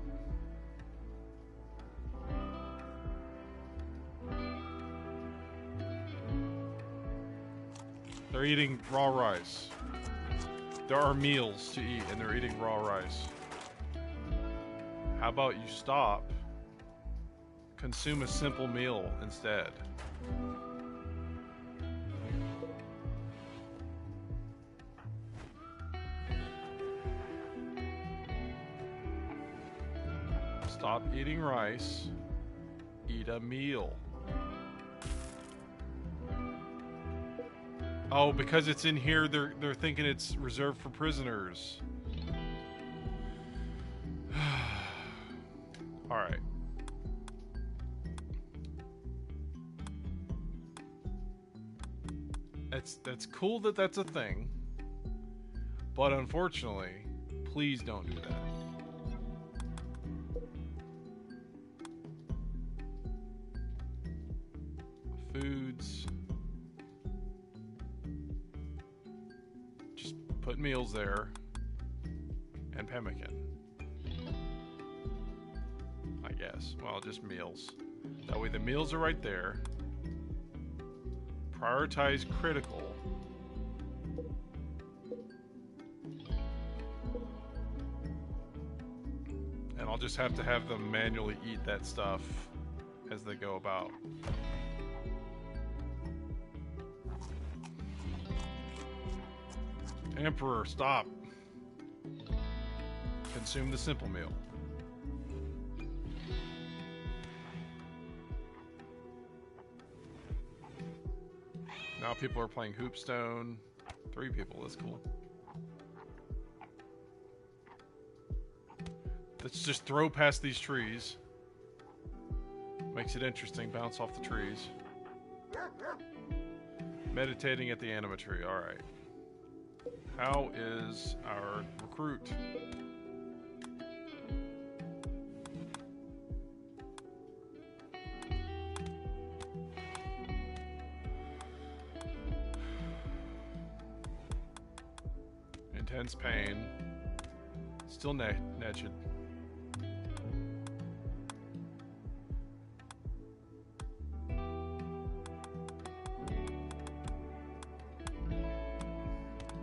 They're eating raw rice. There are meals to eat, and they're eating raw rice. How about you stop? Consume a simple meal instead. Stop eating rice. Eat a meal. Oh, because it's in here, they're thinking it's reserved for prisoners. All right. That's cool that that's a thing, but unfortunately, please don't do that. Foods. Just put meals there. And pemmican. I guess. Well, just meals. That way the meals are right there. Prioritize critical. And I'll just have to have them manually eat that stuff as they go about. Emperor, stop. Consume the simple meal. Now people are playing Hoopstone. 3 people, that's cool. Let's just throw past these trees. Makes it interesting, bounce off the trees. Meditating at the anima tree, alright. How is our recruit? Intense pain. Still naked.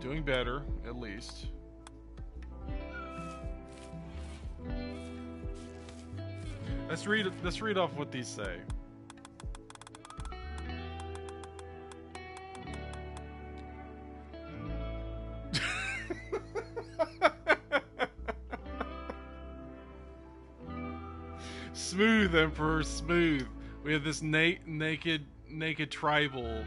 Doing better, at least. Let's read off what these say. Smooth, Emperor, smooth. We have this naked tribal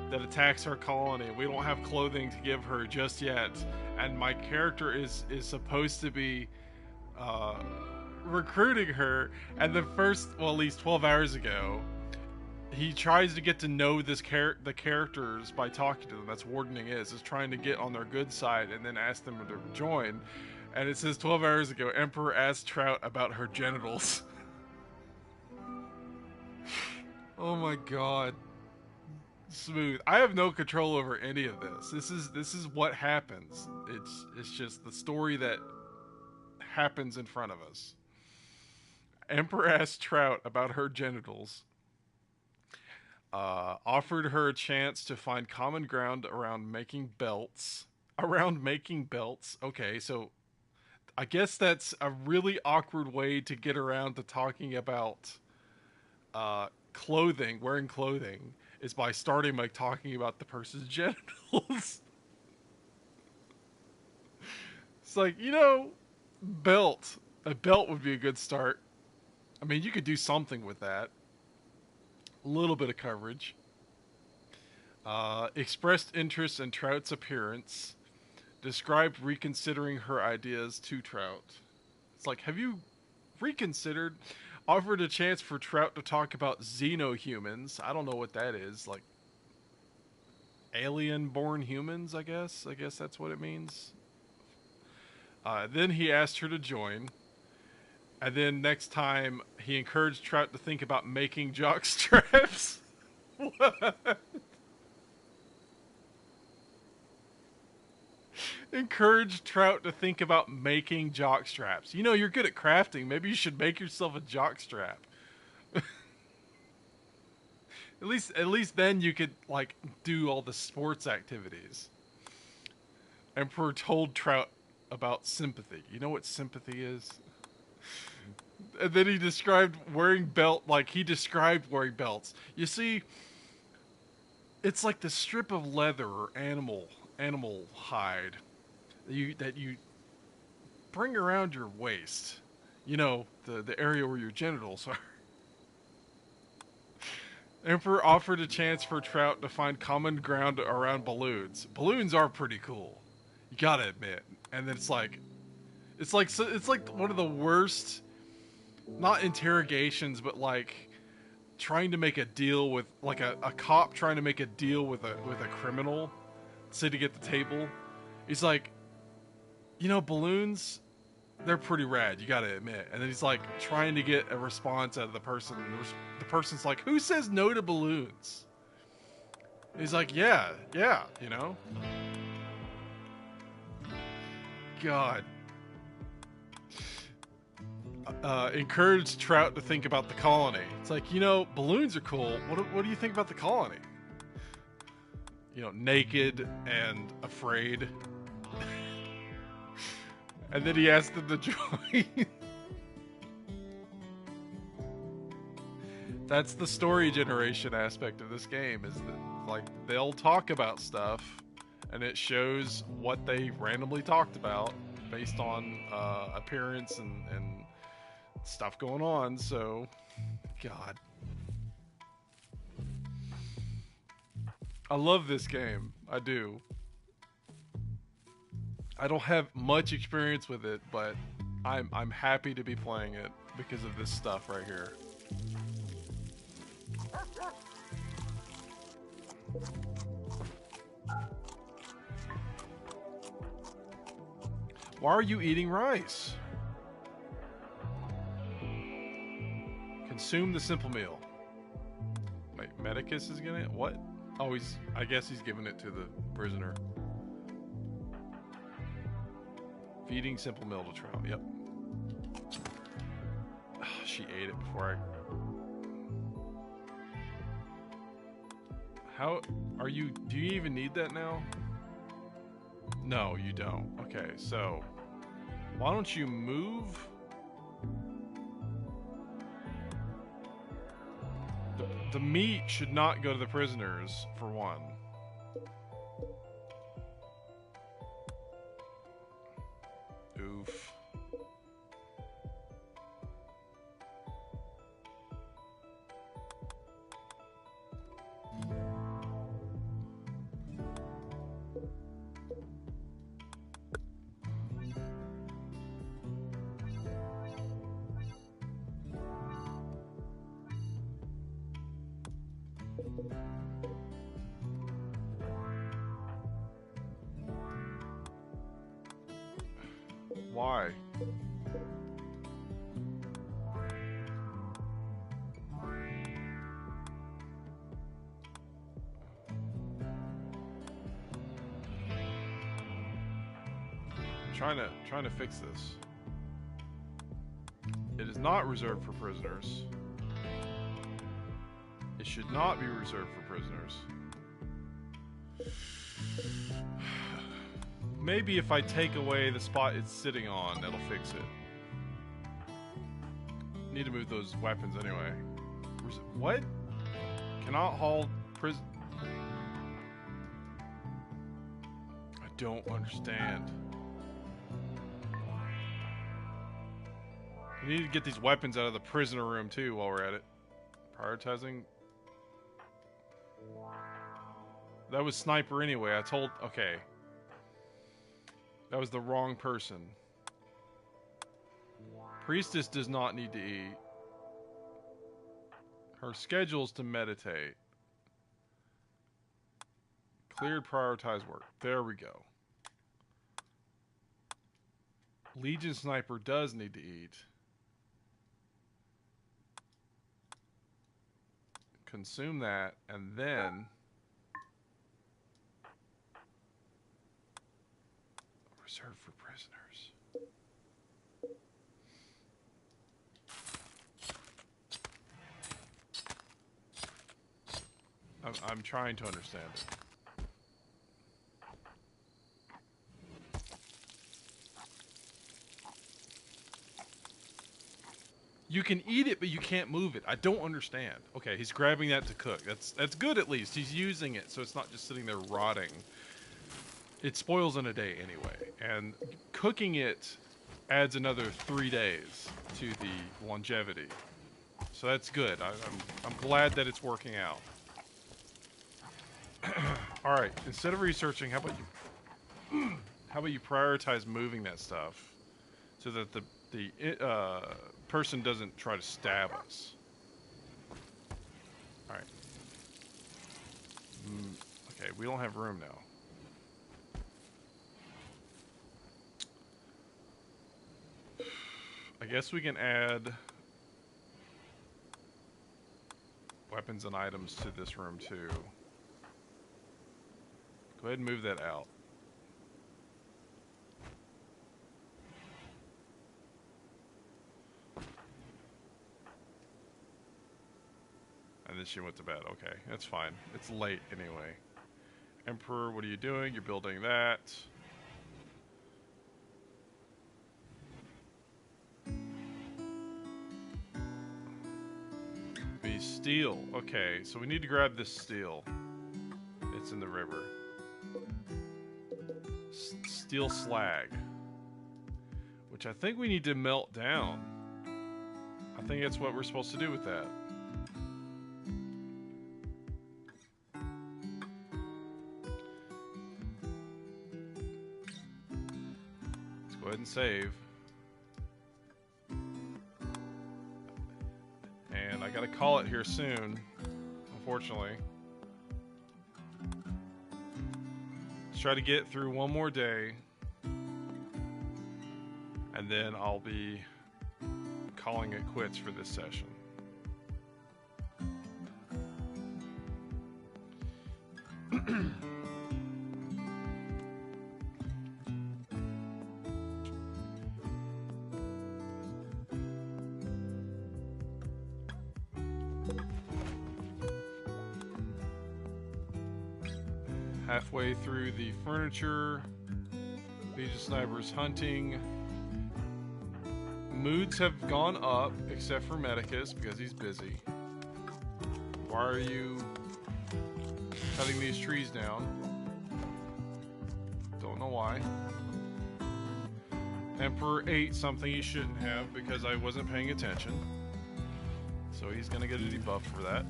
that attacks our colony. We don't have clothing to give her just yet, and my character is supposed to be recruiting her. And the first, well, at least 12 hours ago, he tries to get to know the characters by talking to them. That's wardening is trying to get on their good side and then ask them to join. And it says 12 hours ago, Emperor asked Trout about her genitals. Oh my god. Smooth. I have no control over any of this. This is what happens. It's just the story that happens in front of us. Emperor asked Trout about her genitals. Offered her a chance to find common ground around making belts. Okay, so I guess that's a really awkward way to get around to talking about clothing, wearing clothing, is by starting by talking about the person's genitals. It's like, you know, belt. A belt would be a good start. I mean, you could do something with that. A little bit of coverage. Expressed interest in Trout's appearance. Described reconsidering her ideas to Trout. It's like, have you reconsidered? Offered a chance for Trout to talk about xenohumans. I don't know what that is. Like, alien-born humans, I guess? I guess that's what it means. Then he asked her to join. And then next time, he encouraged Trout to think about making jock straps. What? Encouraged Trout to think about making jock straps. You know, you're good at crafting. Maybe you should make yourself a jock strap. At least then you could, like, do all the sports activities. Emperor told Trout about sympathy. You know what sympathy is? And then he described wearing wearing belts. You see, it's like the strip of leather or animal hide that you bring around your waist. You know, the area where your genitals are. Emperor offered a chance for Trout to find common ground around balloons. Balloons are pretty cool. You gotta admit. And then it's like one of the worst, not interrogations, but like trying to make a deal with, like a cop trying to make a deal with a criminal, sitting at the table. He's like, you know, balloons, they're pretty rad, you gotta admit. And then he's like trying to get a response out of the person. And the person's like, who says no to balloons? And he's like, yeah, you know. God. Encouraged Trout to think about the colony. It's like, you know, balloons are cool. What do you think about the colony? you know, naked and afraid. And then he asked them to join. That's the story generation aspect of this game, is that, like, they'll talk about stuff and it shows what they randomly talked about based on appearance and stuff going on. So, God, I love this game. I do. I don't have much experience with it, but I'm happy to be playing it because of this stuff right here. Why are you eating rice? Consume the simple meal. Wait, Medicus is gonna... What? Oh, I guess he's giving it to the prisoner. Feeding simple meal to Trout. Yep. Oh, she ate it before I... How... Are you... Do you even need that now? No, you don't. Okay, so... Why don't you move... The meat should not go to the prisoners, for one. Oof. Why? Trying to fix this. It is not reserved for prisoners. It should not be reserved for prisoners. Maybe if I take away the spot it's sitting on, that'll fix it. Need to move those weapons anyway. What? Cannot haul prison. I don't understand. We need to get these weapons out of the prisoner room too while we're at it. Prioritizing. That was sniper anyway. I told... Okay. That was the wrong person. Priestess does not need to eat. Her schedule's to meditate. Cleared prioritized work. There we go. Legion Sniper does need to eat. Consume that, and then... Reserved for prisoners. I'm trying to understand it. You can eat it, but you can't move it. I don't understand. Okay, he's grabbing that to cook. That's good at least. He's using it, so it's not just sitting there rotting. It spoils in a day anyway, and cooking it adds another 3 days to the longevity. So that's good. I'm glad that it's working out. All right, instead of researching, how about you prioritize moving that stuff so that the person doesn't try to stab us. All right. Okay, we don't have room now. I guess we can add weapons and items to this room too. Go ahead and move that out. And then she went to bed. Okay, that's fine. It's late anyway. Emperor, what are you doing? You're building that. Be steel. Okay, so we need to grab this steel. It's in the river. Steel slag. Which I think we need to melt down. I think that's what we're supposed to do with that. Let's go ahead and save. And I gotta call it here soon, unfortunately. Let's try to get through one more day. And then I'll be calling it quits for this session. Halfway through the furniture, Legion Sniper's hunting. Moods have gone up, except for Medicus, because he's busy. Why are you cutting these trees down? Don't know why. Emperor ate something he shouldn't have because I wasn't paying attention. So he's gonna get a debuff for that.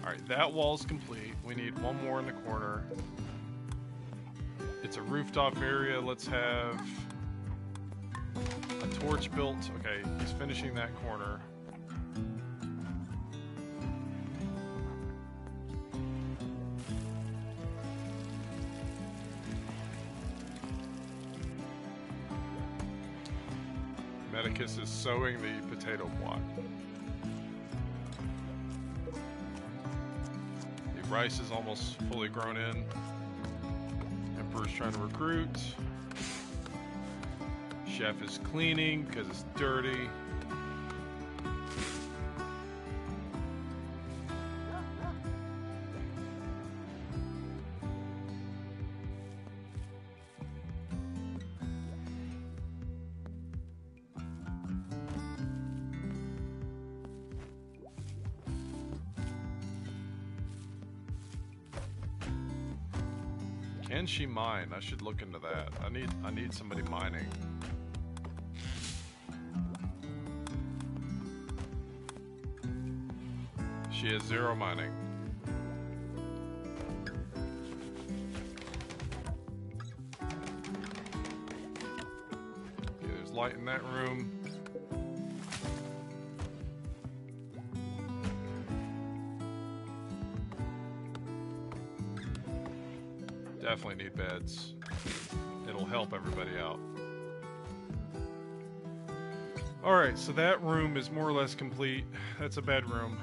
Alright, that wall's complete. We need one more in the corner. It's a rooftop area. Let's have a torch built. Okay, he's finishing that corner. Medicus is sowing the potato plot. The rice is almost fully grown in. Emperor's trying to recruit. Chef is cleaning because it's dirty. Can she mine? I should look into that. I need somebody mining. She has 0 mining. Okay, there's light in that room. Definitely need beds. It'll help everybody out. Alright, so that room is more or less complete. That's a bedroom.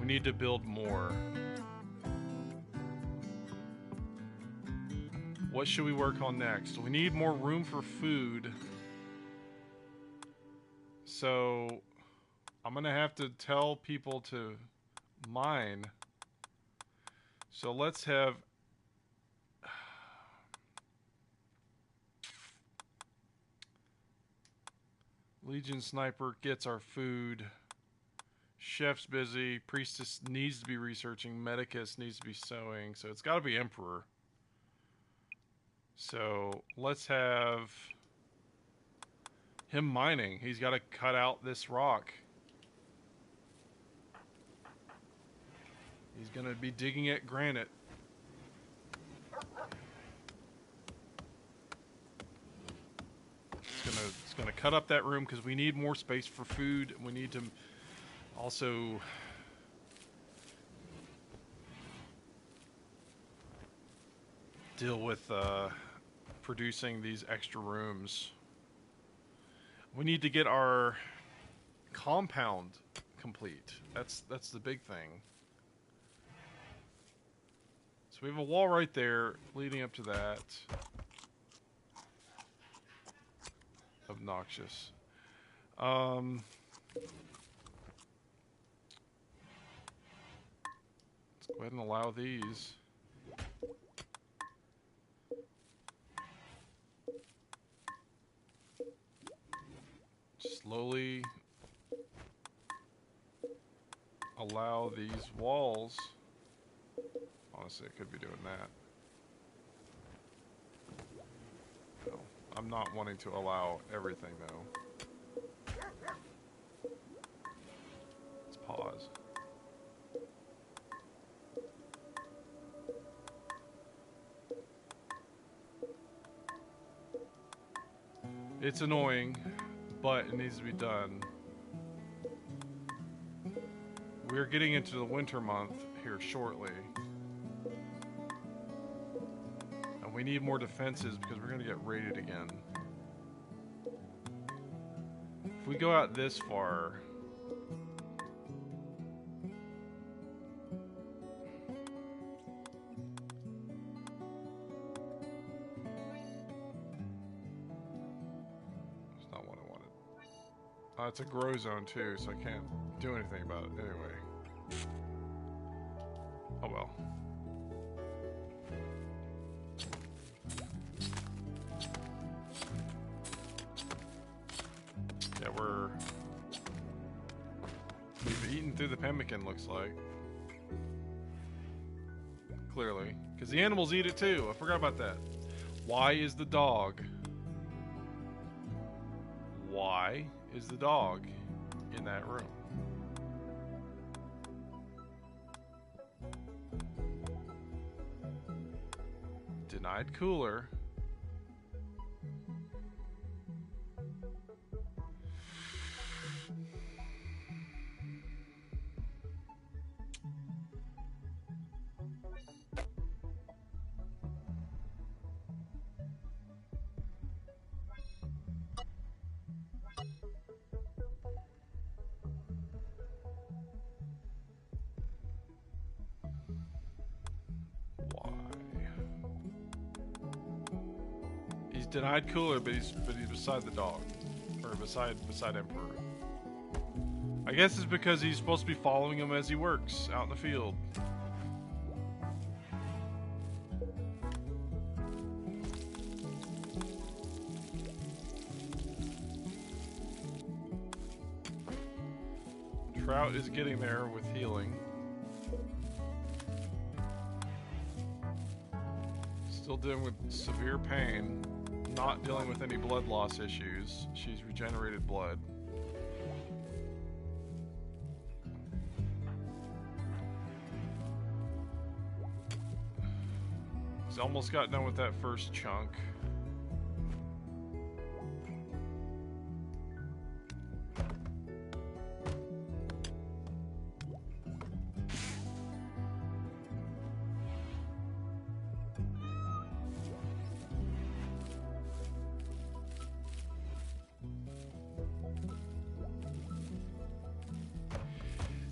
We need to build more. What should we work on next? We need more room for food. So I'm gonna have to tell people to mine. So let's have Legion Sniper gets our food. Chef's busy. Priestess needs to be researching. Medicus needs to be sewing. So it's got to be Emperor. So let's have him mining. He's got to cut out this rock. He's going to be digging at granite. It's gonna cut up that room because we need more space for food. We need to also deal with producing these extra rooms. We need to get our compound complete. That's the big thing. So we have a wall right there leading up to that. Obnoxious. Go ahead and allow these. Slowly allow these walls. Honestly, I could be doing that. No, I'm not wanting to allow everything though. Let's pause. It's annoying, but it needs to be done. We're getting into the winter month here shortly. And we need more defenses because we're going to get raided again. If we go out this far... It's not what I wanted. It's a grow zone too, so I can't do anything about it anyway. Oh well. Yeah, we've eaten through the pemmican, looks like. Clearly. Because the animals eat it too. I forgot about that. Why is the dog? Why is the dog in that room? Denied cooler. Denied cooler, but he's beside the dog, or beside Emperor. I guess it's because he's supposed to be following him as he works out in the field. Trout is getting there with healing. Still dealing with severe pain. Not dealing with any blood loss issues. She's regenerated blood. He's almost got done with that first chunk.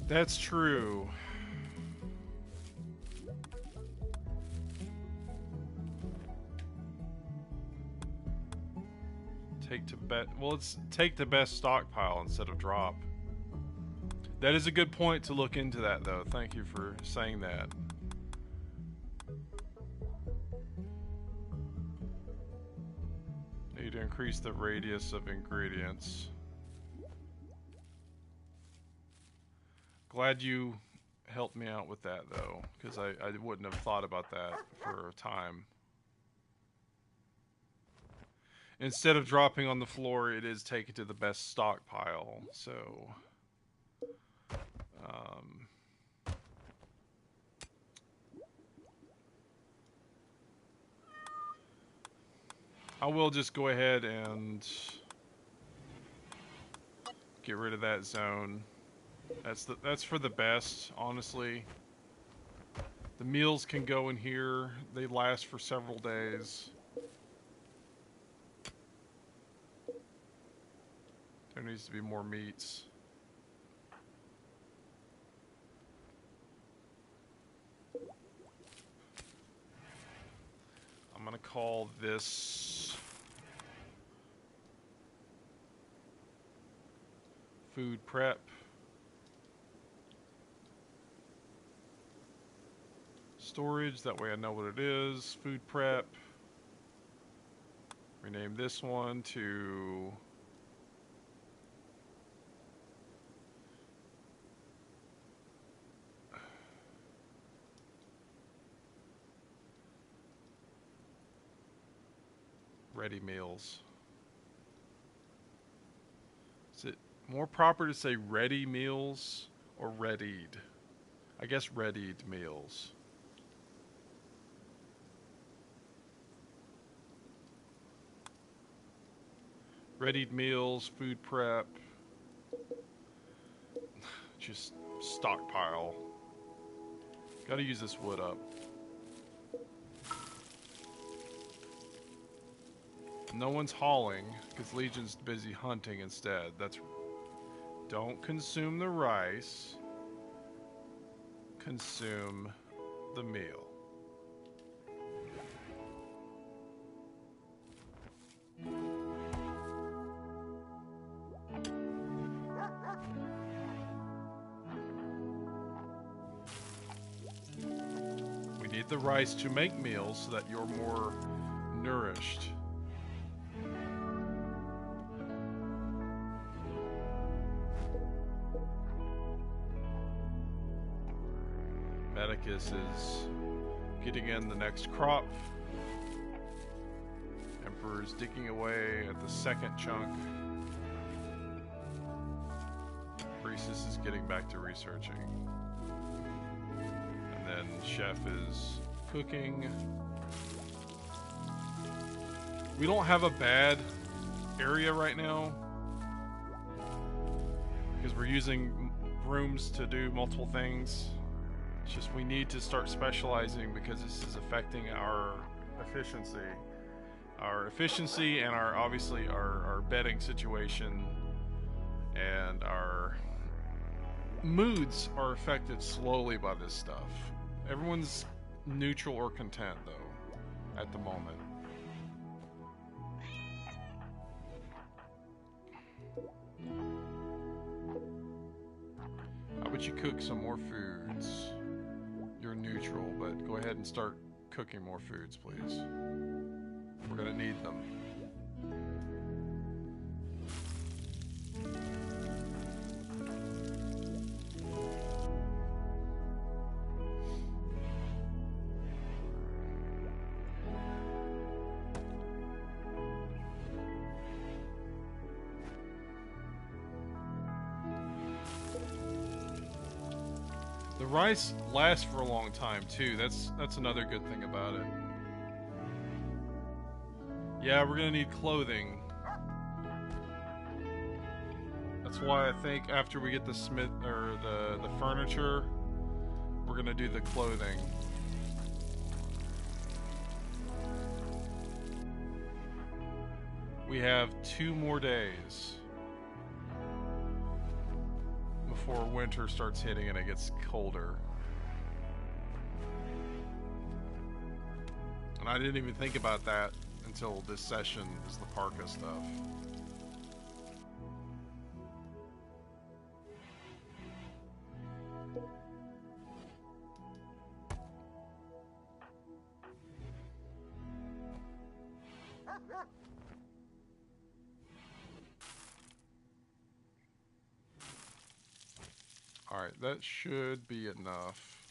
That's true. Let's take the best stockpile instead of drop. That is a good point to look into that, though. Thank you for saying that. Need to increase the radius of ingredients. Glad you helped me out with that, though, because I wouldn't have thought about that for a time. Instead of dropping on the floor, it is taken to the best stockpile, so... I will just go ahead and get rid of that zone. That's for the best, honestly. The meals can go in here. They last for several days. There needs to be more meats. I'm gonna call this food prep. storage, that way I know what it is. Food prep. Rename this one to ready meals. Is it more proper to say ready meals or readied? I guess readied meals. Readied meals, food prep. Just stockpile. Gotta use this wood up. No one's hauling because Legion's busy hunting instead. Don't consume the rice. Consume the meal. We need the rice to make meals so that you're more nourished. Medicus is getting in the next crop. Emperor's digging away at the second chunk. Priestess is getting back to researching. And then Chef is cooking. We don't have a bad area right now because we're using rooms to do multiple things. It's just we need to start specializing because this is affecting our efficiency. Our efficiency and obviously our bedding situation and our moods are affected slowly by this stuff. Everyone's neutral or content though at the moment. How about you cook some more foods? You're neutral, but go ahead and start cooking more foods, please. We're gonna need them. The rice lasts for a long time too. That's another good thing about it. Yeah, we're gonna need clothing. That's why I think after we get the smith or the furniture, we're gonna do the clothing. We have 2 more days before winter starts hitting and it gets colder. And I didn't even think about that until this session is the parka stuff. Alright, that should be enough.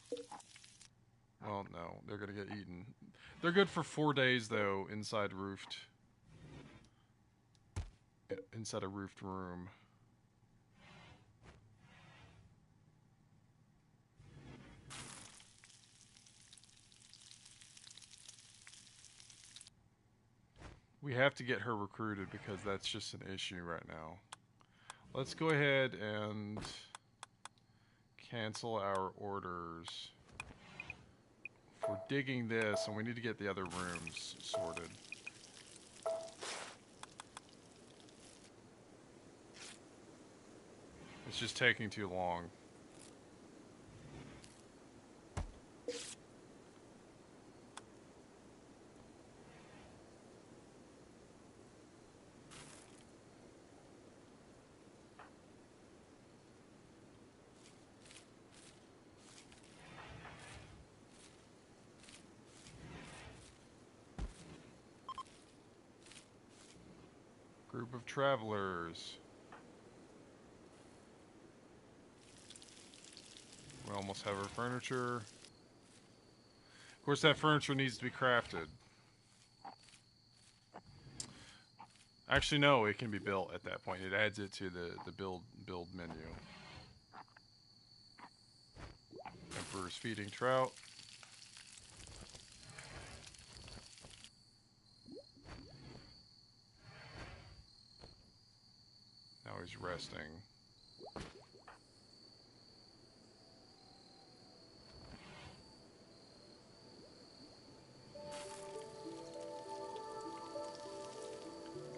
Well, no, they're gonna get eaten. They're good for 4 days, though, inside a roofed room. We have to get her recruited because that's just an issue right now. Let's go ahead and cancel our orders. We're digging this, and we need to get the other rooms sorted. It's just taking too long. Group of travelers. We almost have our furniture. Of course, that furniture needs to be crafted. Actually, no, it can be built at that point. It adds it to the build menu. Emperor's feeding trout. Now he's resting.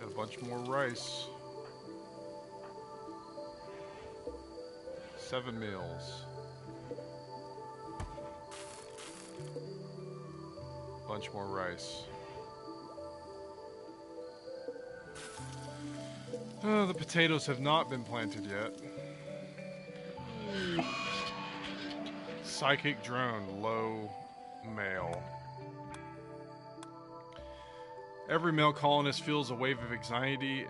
Got a bunch more rice. 7 meals. Bunch more rice. Oh, the potatoes have not been planted yet. Psychic drone, low male. Every male colonist feels a wave of anxiety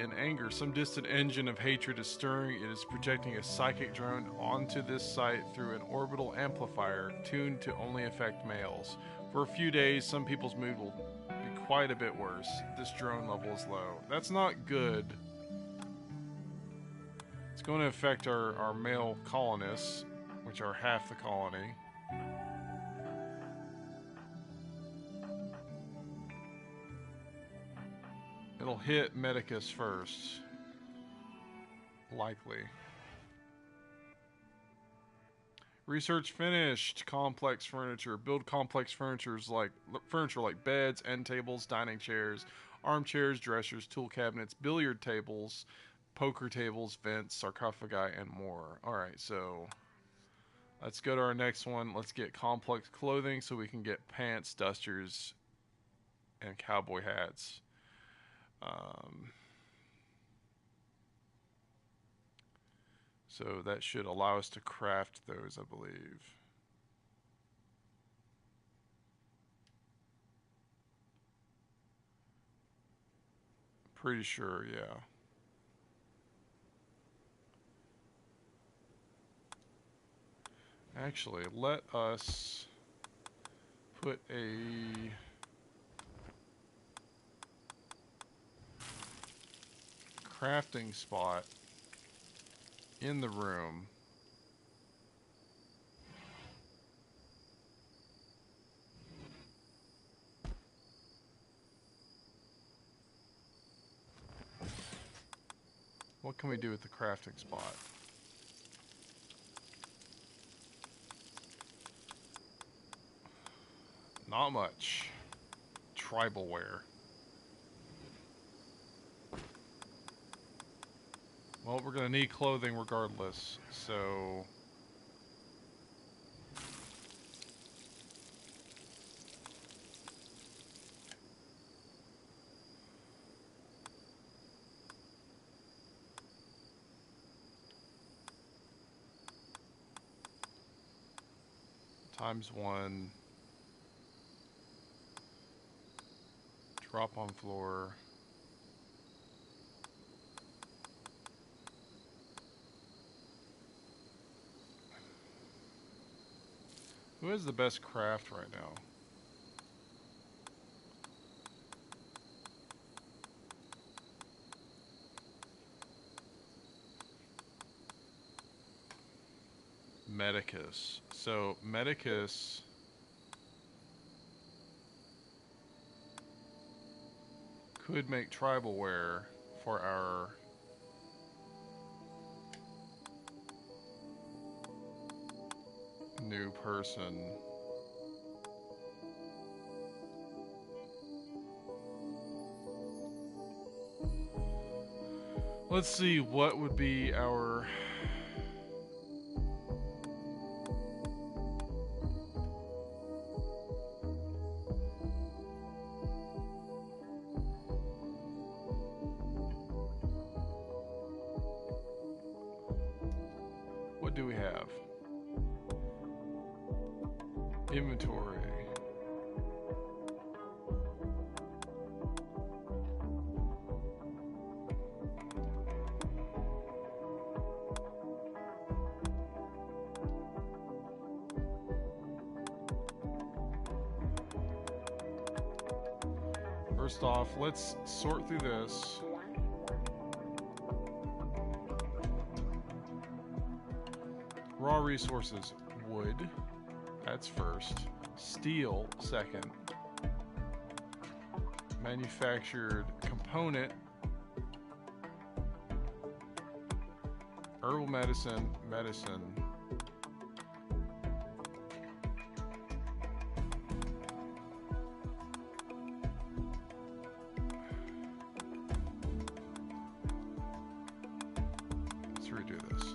and anger. Some distant engine of hatred is stirring. It is projecting a psychic drone onto this site through an orbital amplifier tuned to only affect males. For a few days, some people's mood will be quite a bit worse. This drone level is low. That's not good. It's going to affect our male colonists, which are half the colony. It'll hit Medicus first. Likely. Research finished. Complex furniture. Build complex furniture like beds, end tables, dining chairs, armchairs, dressers, tool cabinets, billiard tables, poker tables, vents, sarcophagi, and more. Alright, so let's go to our next one. Let's get complex clothing so we can get pants, dusters, and cowboy hats. So that should allow us to craft those, I believe. Pretty sure, yeah. Actually, let us put a crafting spot in the room. What can we do with the crafting spot? Not much. Tribal wear. Well, we're gonna need clothing regardless, so ×1. Drop on floor. Who has the best craft right now? Medicus. So Medicus could make tribal wear for our new person. Let's see, what would be our... What do we have? Inventory. First off, let's sort through this. Raw resources, wood, that's first. Steel, second. Manufactured component, herbal medicine, medicine. Let's redo this.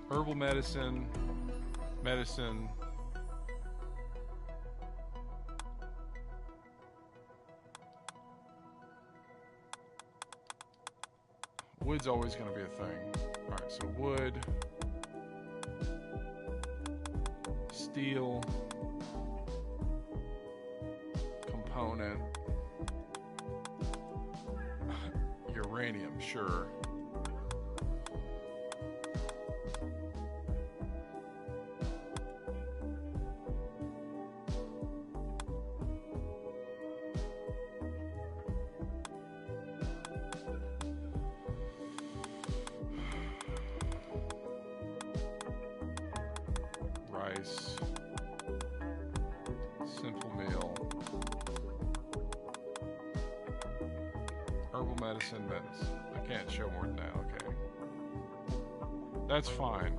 Herbal medicine, medicine. Wood's always going to be a thing. Alright, so wood, steel, component, uranium, sure. Rice, simple meal, herbal medicine, medicine. I can't show more than that, okay. That's fine.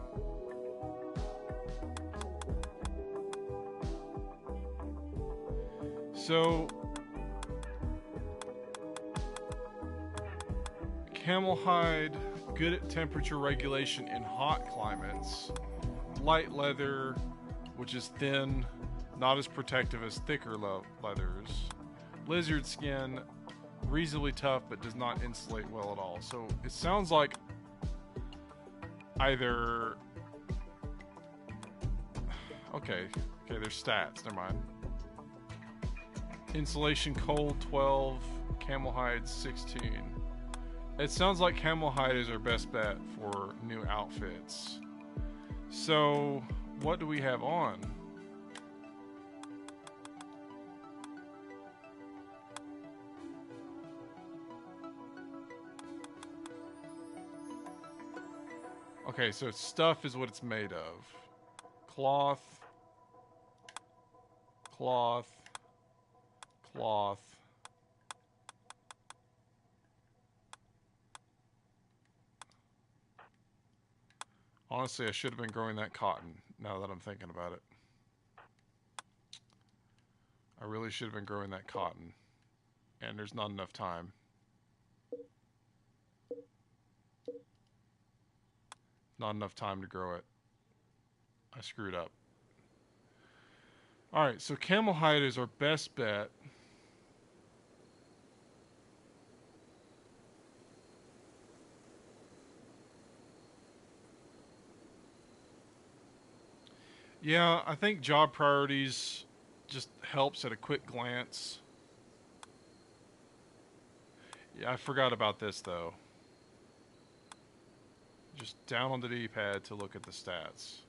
So, camel hide, good at temperature regulation in hot climates. Light leather, which is thin, not as protective as thicker leathers. Lizard skin, reasonably tough, but does not insulate well at all. So it sounds like either... Okay, there's stats, never mind. Insulation cold, 12, camel hide, 16. It sounds like camel hide is our best bet for new outfits. So, what do we have on? Okay, so stuff is what it's made of. Cloth, cloth, cloth. Honestly, I should have been growing that cotton, now that I'm thinking about it. I really should have been growing that cotton. And there's not enough time. Not enough time to grow it. I screwed up. Alright, so camel hide is our best bet. Yeah, I think job priorities just helps at a quick glance. Yeah, I forgot about this though. Just down on the D-pad to look at the stats.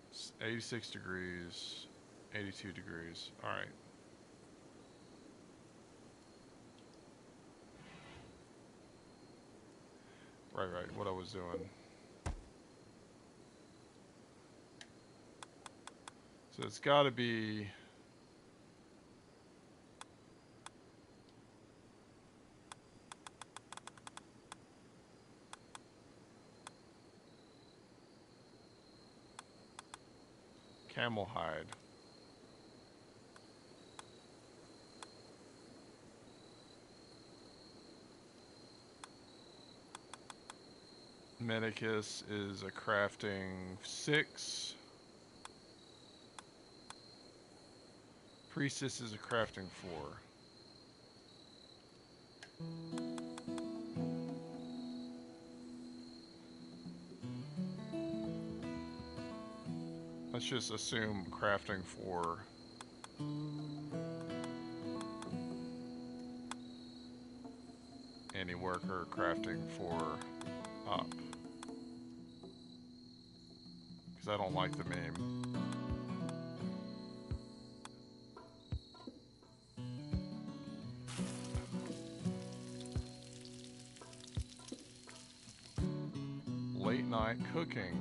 It's 86 degrees, 82 degrees. All right. Right, what I was doing. So it's got to be... camel hide. Medicus is a crafting 6. Priestess is a crafting 4. Let's just assume crafting 4. any worker crafting for up. Because I don't like the meme. Late night cooking.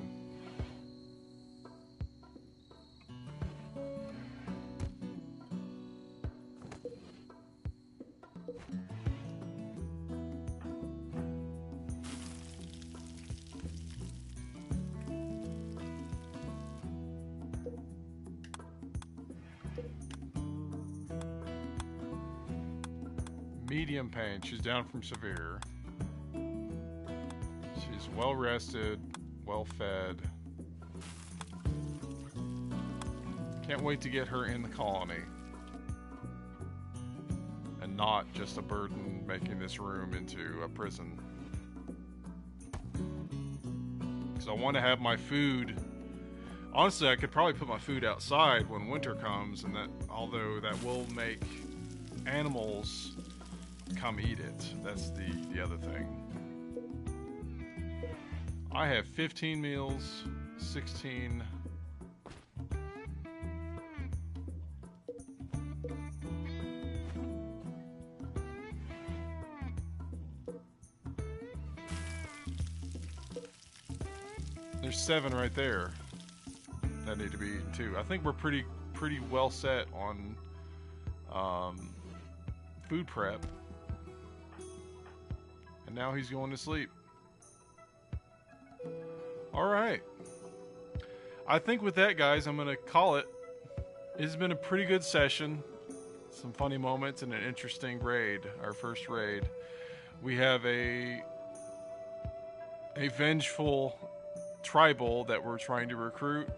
Medium pain. She's down from severe. She's well rested, well fed. Can't wait to get her in the colony. And not just a burden making this room into a prison. Because I want to have my food. Honestly, I could probably put my food outside when winter comes, and that, although that will make animals come eat it. That's the other thing. I have 15 meals, 16. There's 7 right there that need to be eaten too. I think we're pretty well set on food prep. And now he's going to sleep. Alright. I think with that, guys, I'm going to call it. It's been a pretty good session. Some funny moments and an interesting raid. Our first raid. We have a vengeful tribal that we're trying to recruit.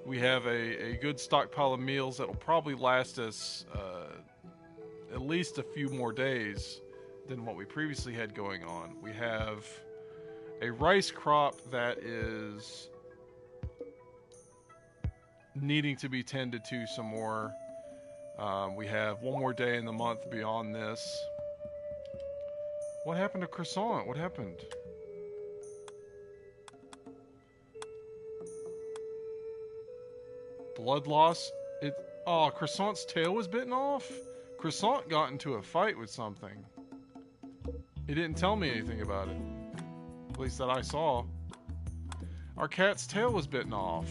We have a good stockpile of meals that will probably last us at least a few more days than what we previously had going on. We have a rice crop that is needing to be tended to some more. We have one more day in the month beyond this. What happened to Croissant? What happened? Blood loss? Oh, Croissant's tail was bitten off? Croissant got into a fight with something. He didn't tell me anything about it. At least that I saw. Our cat's tail was bitten off.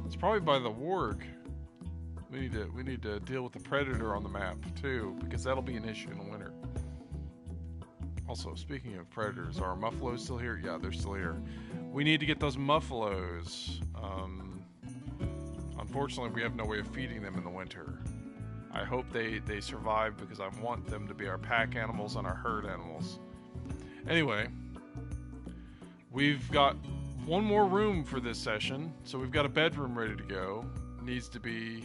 It's probably by the warg. We need to deal with the predator on the map too, because that'll be an issue in the winter. Also, speaking of predators, are our muffalos still here? Yeah, they're still here. We need to get those muffalos. Unfortunately, we have no way of feeding them in the winter. I hope they survive because I want them to be our pack animals and our herd animals. Anyway, we've got one more room for this session, so we've got a bedroom ready to go. Needs to be.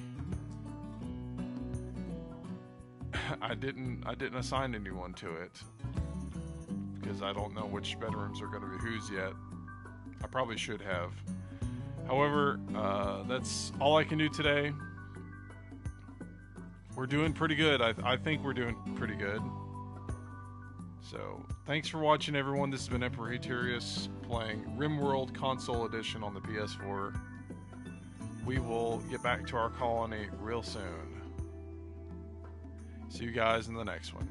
I didn't assign anyone to it because I don't know which bedrooms are going to be whose yet. I probably should have. However, that's all I can do today. We're doing pretty good. I think we're doing pretty good. So, thanks for watching, everyone. This has been Emperor Haterius playing RimWorld Console Edition on the PS4. We will get back to our colony real soon. See you guys in the next one.